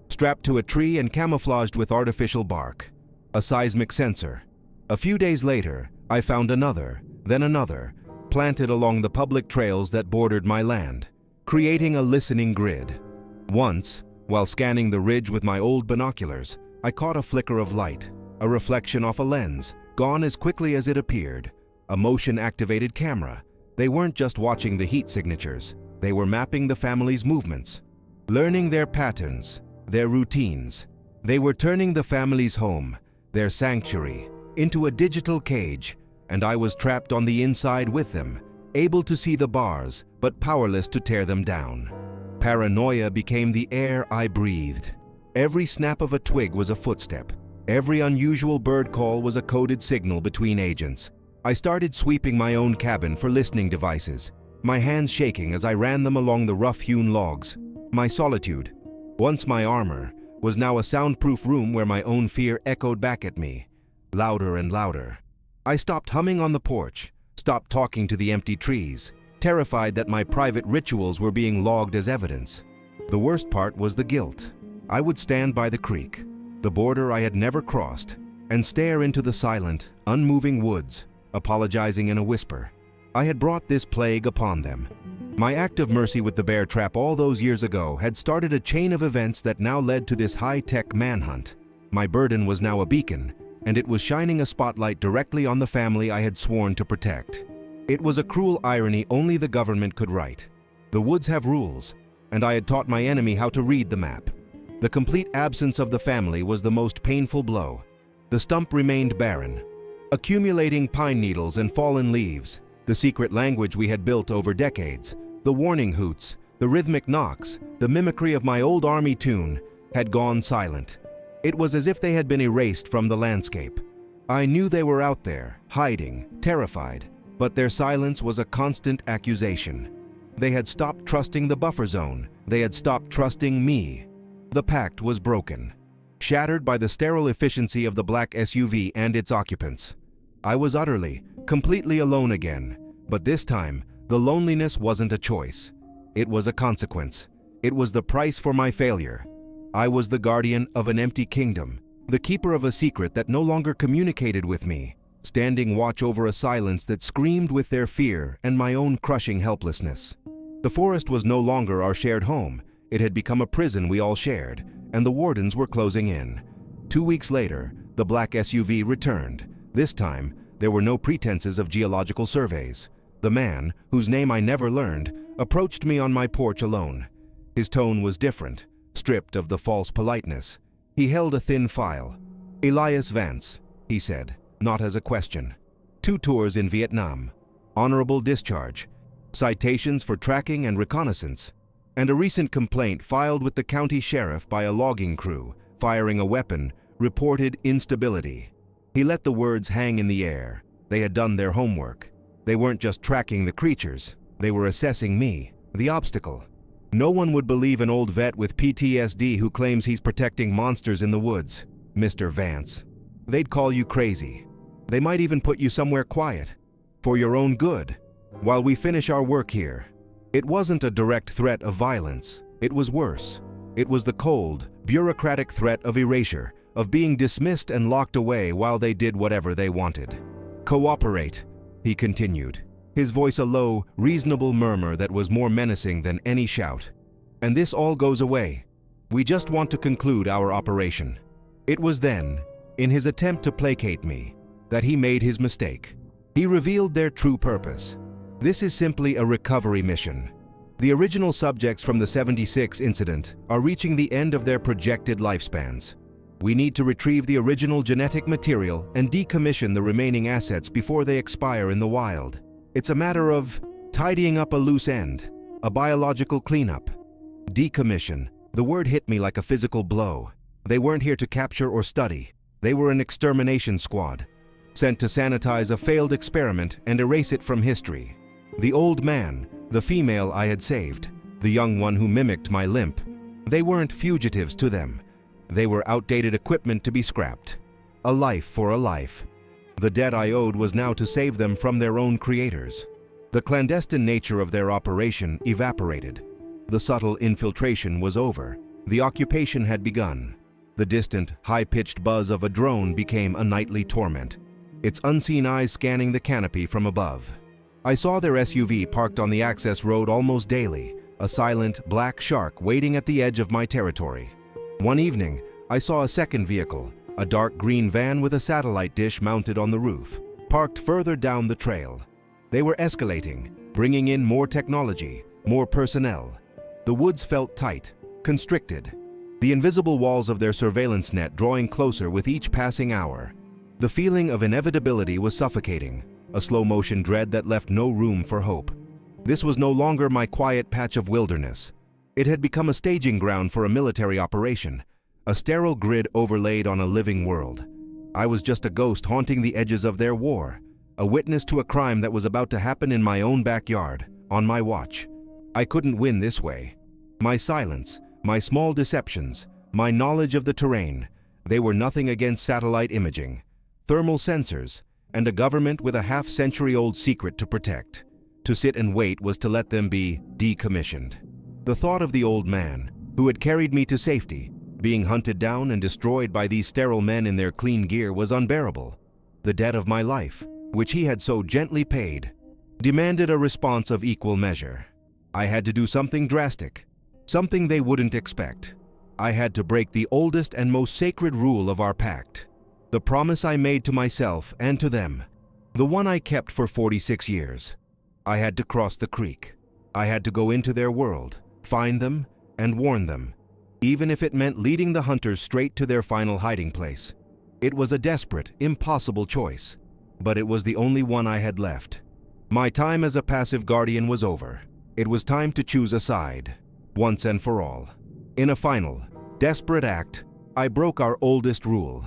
strapped to a tree and camouflaged with artificial bark. A seismic sensor. A few days later, I found another, then another, planted along the public trails that bordered my land, creating a listening grid. Once, while scanning the ridge with my old binoculars, I caught a flicker of light, a reflection off a lens, gone as quickly as it appeared. A motion-activated camera. They weren't just watching the heat signatures. They were mapping the family's movements, learning their patterns, their routines. They were turning the family's home, their sanctuary, into a digital cage, and I was trapped on the inside with them, able to see the bars, but powerless to tear them down. Paranoia became the air I breathed. Every snap of a twig was a footstep. Every unusual bird call was a coded signal between agents. I started sweeping my own cabin for listening devices, my hands shaking as I ran them along the rough-hewn logs. My solitude, once my armor, was now a soundproof room where my own fear echoed back at me, louder and louder. I stopped humming on the porch, stopped talking to the empty trees, terrified that my private rituals were being logged as evidence. The worst part was the guilt. I would stand by the creek, the border I had never crossed, and stare into the silent, unmoving woods, apologizing in a whisper. I had brought this plague upon them. My act of mercy with the bear trap all those years ago had started a chain of events that now led to this high-tech manhunt. My burden was now a beacon, and it was shining a spotlight directly on the family I had sworn to protect. It was a cruel irony only the government could write. The woods have rules, and I had taught my enemy how to read the map. The complete absence of the family was the most painful blow. The stump remained barren, accumulating pine needles and fallen leaves, the secret language we had built over decades. The warning hoots, the rhythmic knocks, the mimicry of my old army tune had gone silent. It was as if they had been erased from the landscape. I knew they were out there, hiding, terrified, but their silence was a constant accusation. They had stopped trusting the buffer zone. They had stopped trusting me. The pact was broken. shattered by the sterile efficiency of the black SUV and its occupants. I was utterly, completely alone again, but this time, the loneliness wasn't a choice. It was a consequence. It was the price for my failure. I was the guardian of an empty kingdom, the keeper of a secret that no longer communicated with me, standing watch over a silence that screamed with their fear and my own crushing helplessness. The forest was no longer our shared home. It had become a prison we all shared, and the wardens were closing in. 2 weeks later, the black SUV returned. This time, there were no pretenses of geological surveys. The man, whose name I never learned, approached me on my porch alone. His tone was different, stripped of the false politeness. He held a thin file. "Elias Vance," he said, not as a question. "2 tours in Vietnam. Honorable discharge. Citations for tracking and reconnaissance. And a recent complaint filed with the county sheriff by a logging crew, firing a weapon, reported instability." He let the words hang in the air. They had done their homework. They weren't just tracking the creatures. They were assessing me, the obstacle. No one would believe an old vet with PTSD who claims he's protecting monsters in the woods, Mr. Vance. They'd call you crazy. They might even put you somewhere quiet, for your own good, while we finish our work here. It wasn't a direct threat of violence. It was worse. It was the cold, bureaucratic threat of erasure, of being dismissed and locked away while they did whatever they wanted. "Cooperate," he continued, his voice a low, reasonable murmur that was more menacing than any shout. "And this all goes away. We just want to conclude our operation." It was then, in his attempt to placate me, that he made his mistake. He revealed their true purpose. This is simply a recovery mission. The original subjects from the '76 incident are reaching the end of their projected lifespans. We need to retrieve the original genetic material and decommission the remaining assets before they expire in the wild. It's a matter of tidying up a loose end, a biological cleanup. Decommission. The word hit me like a physical blow. They weren't here to capture or study. They were an extermination squad, sent to sanitize a failed experiment and erase it from history. The old man, the female I had saved, the young one who mimicked my limp, they weren't fugitives to them. They were outdated equipment to be scrapped. A life for a life. The debt I owed was now to save them from their own creators. The clandestine nature of their operation evaporated. The subtle infiltration was over. The occupation had begun. The distant, high-pitched buzz of a drone became a nightly torment, its unseen eyes scanning the canopy from above. I saw their SUV parked on the access road almost daily, a silent, black shark waiting at the edge of my territory. One evening, I saw a second vehicle, a dark green van with a satellite dish mounted on the roof, parked further down the trail. They were escalating, bringing in more technology, more personnel. The woods felt tight, constricted, the invisible walls of their surveillance net drawing closer with each passing hour. The feeling of inevitability was suffocating, a slow-motion dread that left no room for hope. This was no longer my quiet patch of wilderness. It had become a staging ground for a military operation, a sterile grid overlaid on a living world. I was just a ghost haunting the edges of their war, a witness to a crime that was about to happen in my own backyard, on my watch. I couldn't win this way. My silence, my small deceptions, my knowledge of the terrain, they were nothing against satellite imaging, thermal sensors, and a government with a half-century-old secret to protect. To sit and wait was to let them be decommissioned. The thought of the old man, who had carried me to safety, being hunted down and destroyed by these sterile men in their clean gear was unbearable. The debt of my life, which he had so gently paid, demanded a response of equal measure. I had to do something drastic, something they wouldn't expect. I had to break the oldest and most sacred rule of our pact, the promise I made to myself and to them, the one I kept for 46 years. I had to cross the creek. I had to go into their world, find them, and warn them, even if it meant leading the hunters straight to their final hiding place. It was a desperate, impossible choice, but it was the only one I had left. My time as a passive guardian was over. It was time to choose a side, once and for all. In a final, desperate act, I broke our oldest rule.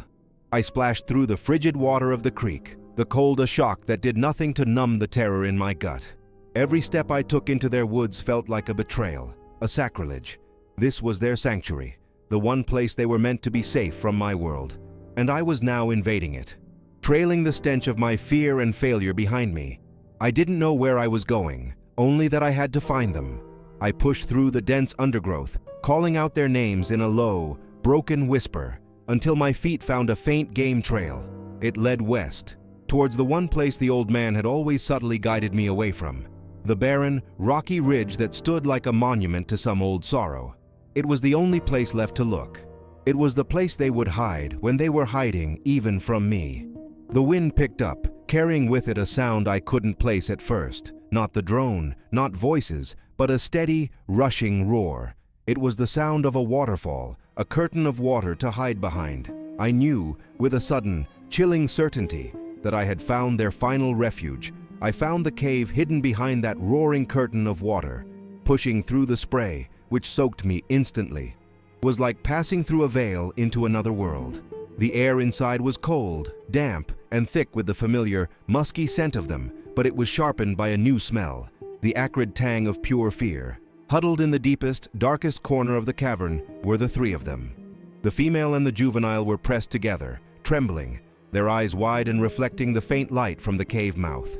I splashed through the frigid water of the creek, the cold a shock that did nothing to numb the terror in my gut. Every step I took into their woods felt like a betrayal, a sacrilege. This was their sanctuary, the one place they were meant to be safe from my world, and I was now invading it, trailing the stench of my fear and failure behind me. I didn't know where I was going, only that I had to find them. I pushed through the dense undergrowth, calling out their names in a low, broken whisper, until my feet found a faint game trail. It led west, towards the one place the old man had always subtly guided me away from, the barren, rocky ridge that stood like a monument to some old sorrow. It was the only place left to look. It was the place they would hide when they were hiding even from me. The wind picked up, carrying with it a sound I couldn't place at first. Not the drone, not voices, but a steady, rushing roar. It was the sound of a waterfall, a curtain of water to hide behind. I knew, with a sudden, chilling certainty, that I had found their final refuge. I found the cave hidden behind that roaring curtain of water. Pushing through the spray, which soaked me instantly, was like passing through a veil into another world. The air inside was cold, damp, and thick with the familiar, musky scent of them, but it was sharpened by a new smell, the acrid tang of pure fear. Huddled in the deepest, darkest corner of the cavern were the three of them. The female and the juvenile were pressed together, trembling, their eyes wide and reflecting the faint light from the cave mouth.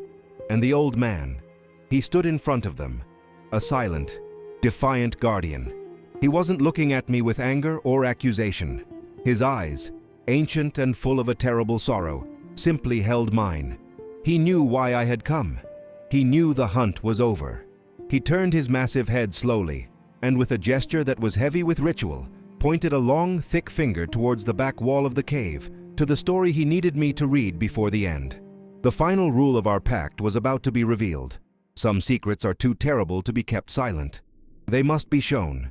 And the old man, he stood in front of them, a silent, defiant guardian. He wasn't looking at me with anger or accusation. His eyes, ancient and full of a terrible sorrow, simply held mine. He knew why I had come. He knew the hunt was over. He turned his massive head slowly, and with a gesture that was heavy with ritual, pointed a long, thick finger towards the back wall of the cave, to the story he needed me to read before the end. The final rule of our pact was about to be revealed. Some secrets are too terrible to be kept silent. They must be shown.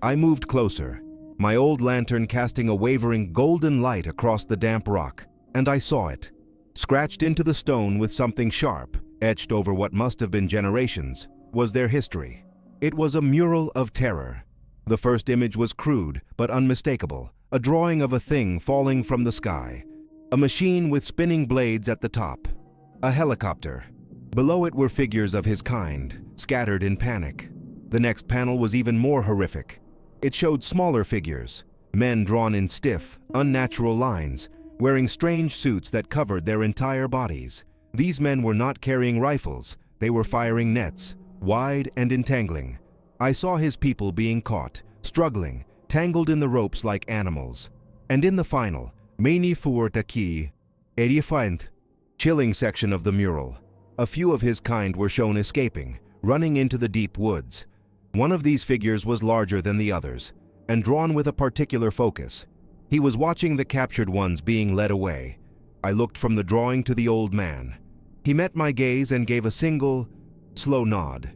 I moved closer, my old lantern casting a wavering golden light across the damp rock, and I saw it, scratched into the stone with something sharp, etched over what must have been generations, was their history. It was a mural of terror. The first image was crude but unmistakable, a drawing of a thing falling from the sky, a machine with spinning blades at the top, a helicopter. Below it were figures of his kind, scattered in panic. The next panel was even more horrific. It showed smaller figures, men drawn in stiff, unnatural lines, wearing strange suits that covered their entire bodies. These men were not carrying rifles, they were firing nets, wide and entangling. I saw his people being caught, struggling, tangled in the ropes like animals. And in the final, Meni Fuertaki, Eriefant, chilling section of the mural, a few of his kind were shown escaping, running into the deep woods. One of these figures was larger than the others, and drawn with a particular focus. He was watching the captured ones being led away. I looked from the drawing to the old man. He met my gaze and gave a single, slow nod.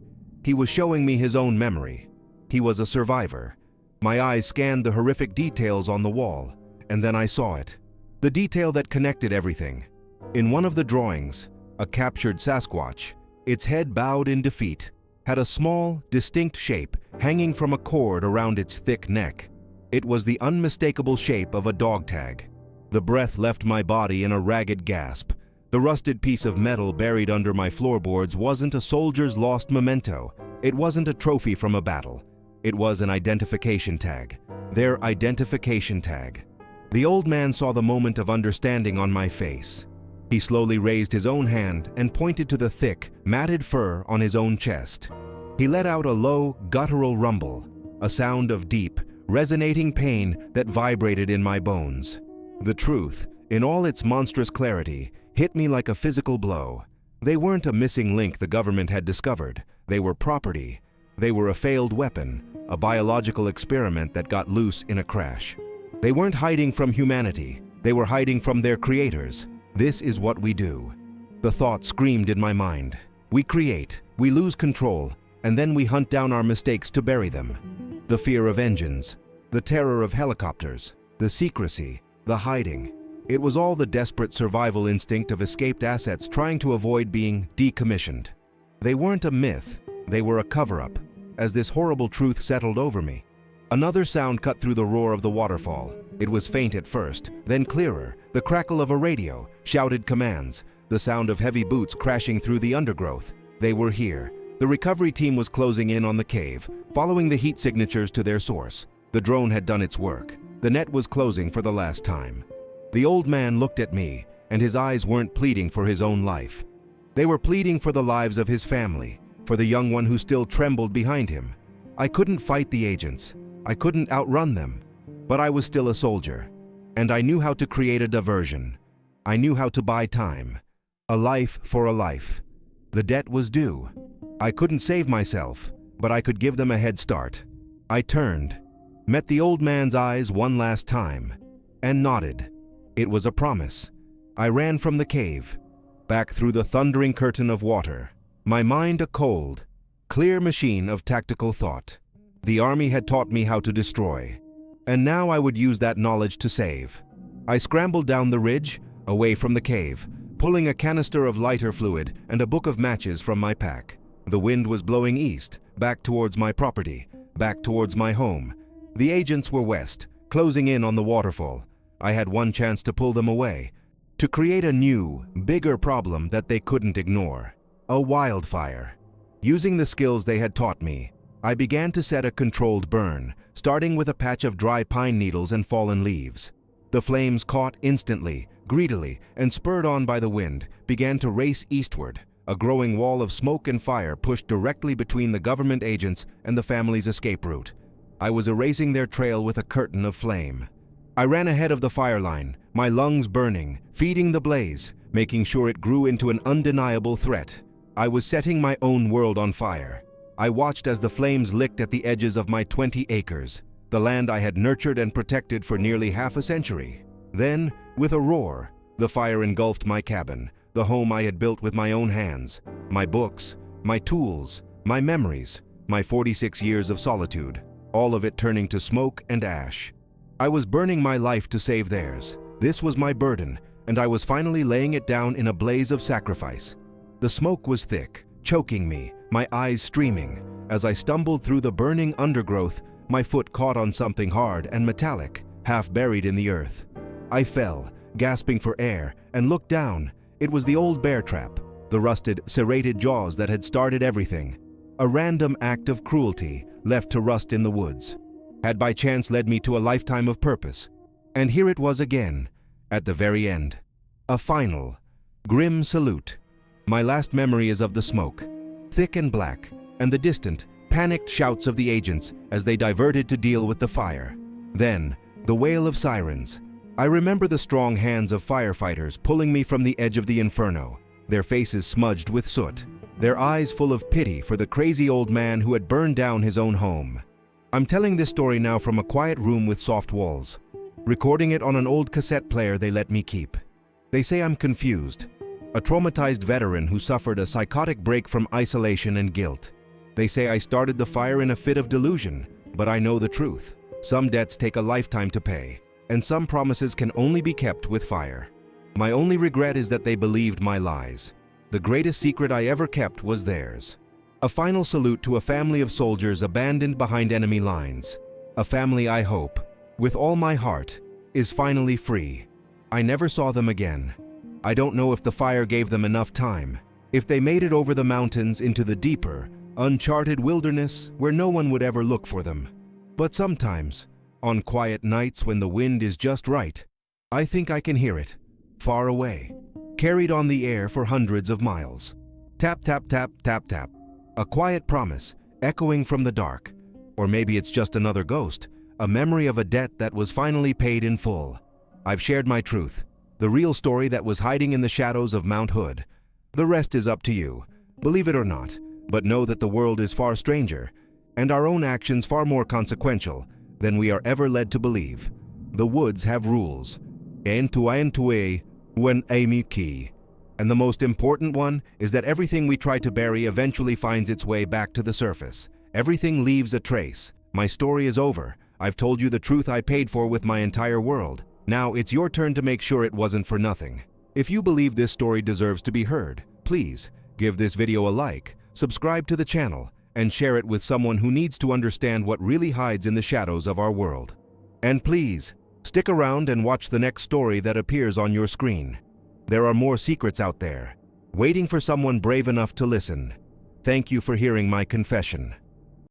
He was showing me his own memory. He was a survivor. My eyes scanned the horrific details on the wall, and then I saw it. The detail that connected everything. In one of the drawings, a captured Sasquatch, its head bowed in defeat, had a small, distinct shape hanging from a cord around its thick neck. It was the unmistakable shape of a dog tag. The breath left my body in a ragged gasp. The rusted piece of metal buried under my floorboards wasn't a soldier's lost memento. It wasn't a trophy from a battle. It was an identification tag. Their identification tag. The old man saw the moment of understanding on my face. He slowly raised his own hand and pointed to the thick, matted fur on his own chest. He let out a low, guttural rumble, a sound of deep, resonating pain that vibrated in my bones. The truth, in all its monstrous clarity, hit me like a physical blow. They weren't a missing link the government had discovered. They were property. They were a failed weapon, a biological experiment that got loose in a crash. They weren't hiding from humanity. They were hiding from their creators. This is what we do. The thought screamed in my mind. We create, we lose control, and then we hunt down our mistakes to bury them. The fear of engines, the terror of helicopters, the secrecy, the hiding. It was all the desperate survival instinct of escaped assets trying to avoid being decommissioned. They weren't a myth, they were a cover-up, as this horrible truth settled over me. Another sound cut through the roar of the waterfall. It was faint at first, then clearer, the crackle of a radio, shouted commands, the sound of heavy boots crashing through the undergrowth. They were here. The recovery team was closing in on the cave, following the heat signatures to their source. The drone had done its work. The net was closing for the last time. The old man looked at me, and his eyes weren't pleading for his own life. They were pleading for the lives of his family, for the young one who still trembled behind him. I couldn't fight the agents. I couldn't outrun them. But I was still a soldier, and I knew how to create a diversion. I knew how to buy time. A life for a life. The debt was due. I couldn't save myself, but I could give them a head start. I turned, met the old man's eyes one last time, and nodded. It was a promise. I ran from the cave, back through the thundering curtain of water, my mind a cold, clear machine of tactical thought. The army had taught me how to destroy, and now I would use that knowledge to save. I scrambled down the ridge, away from the cave, pulling a canister of lighter fluid and a book of matches from my pack. The wind was blowing east, back towards my property, back towards my home. The agents were west, closing in on the waterfall. I had one chance to pull them away, to create a new, bigger problem that they couldn't ignore. A wildfire. Using the skills they had taught me, I began to set a controlled burn, starting with a patch of dry pine needles and fallen leaves. The flames caught instantly, greedily, and spurred on by the wind, began to race eastward. A growing wall of smoke and fire pushed directly between the government agents and the family's escape route. I was erasing their trail with a curtain of flame. I ran ahead of the fire line, my lungs burning, feeding the blaze, making sure it grew into an undeniable threat. I was setting my own world on fire. I watched as the flames licked at the edges of my 20 acres, the land I had nurtured and protected for nearly half a century. Then, with a roar, the fire engulfed my cabin, the home I had built with my own hands, my books, my tools, my memories, my 46 years of solitude, all of it turning to smoke and ash. I was burning my life to save theirs. This was my burden, and I was finally laying it down in a blaze of sacrifice. The smoke was thick, choking me, my eyes streaming. As I stumbled through the burning undergrowth, my foot caught on something hard and metallic, half buried in the earth. I fell, gasping for air, and looked down. It was the old bear trap, the rusted, serrated jaws that had started everything. A random act of cruelty, left to rust in the woods, had by chance led me to a lifetime of purpose. And here it was again, at the very end. A final, grim salute. My last memory is of the smoke, thick and black, and the distant, panicked shouts of the agents as they diverted to deal with the fire. Then, the wail of sirens. I remember the strong hands of firefighters pulling me from the edge of the inferno, their faces smudged with soot, their eyes full of pity for the crazy old man who had burned down his own home. I'm telling this story now from a quiet room with soft walls, recording it on an old cassette player they let me keep. They say I'm confused, a traumatized veteran who suffered a psychotic break from isolation and guilt. They say I started the fire in a fit of delusion, but I know the truth. Some debts take a lifetime to pay, and some promises can only be kept with fire. My only regret is that they believed my lies. The greatest secret I ever kept was theirs. A final salute to a family of soldiers abandoned behind enemy lines. A family I hope, with all my heart, is finally free. I never saw them again. I don't know if the fire gave them enough time, if they made it over the mountains into the deeper, uncharted wilderness where no one would ever look for them. But sometimes, on quiet nights when the wind is just right, I think I can hear it, far away, carried on the air for hundreds of miles. Tap, tap, tap, tap, tap. A quiet promise, echoing from the dark. Or maybe it's just another ghost, a memory of a debt that was finally paid in full. I've shared my truth, the real story that was hiding in the shadows of Mount Hood. The rest is up to you, believe it or not, but know that the world is far stranger, and our own actions far more consequential than we are ever led to believe. The woods have rules. And the most important one is that everything we try to bury eventually finds its way back to the surface. Everything leaves a trace. My story is over. I've told you the truth I paid for with my entire world. Now it's your turn to make sure it wasn't for nothing. If you believe this story deserves to be heard, please give this video a like, subscribe to the channel, and share it with someone who needs to understand what really hides in the shadows of our world. And please, stick around and watch the next story that appears on your screen. There are more secrets out there, waiting for someone brave enough to listen. Thank you for hearing my confession.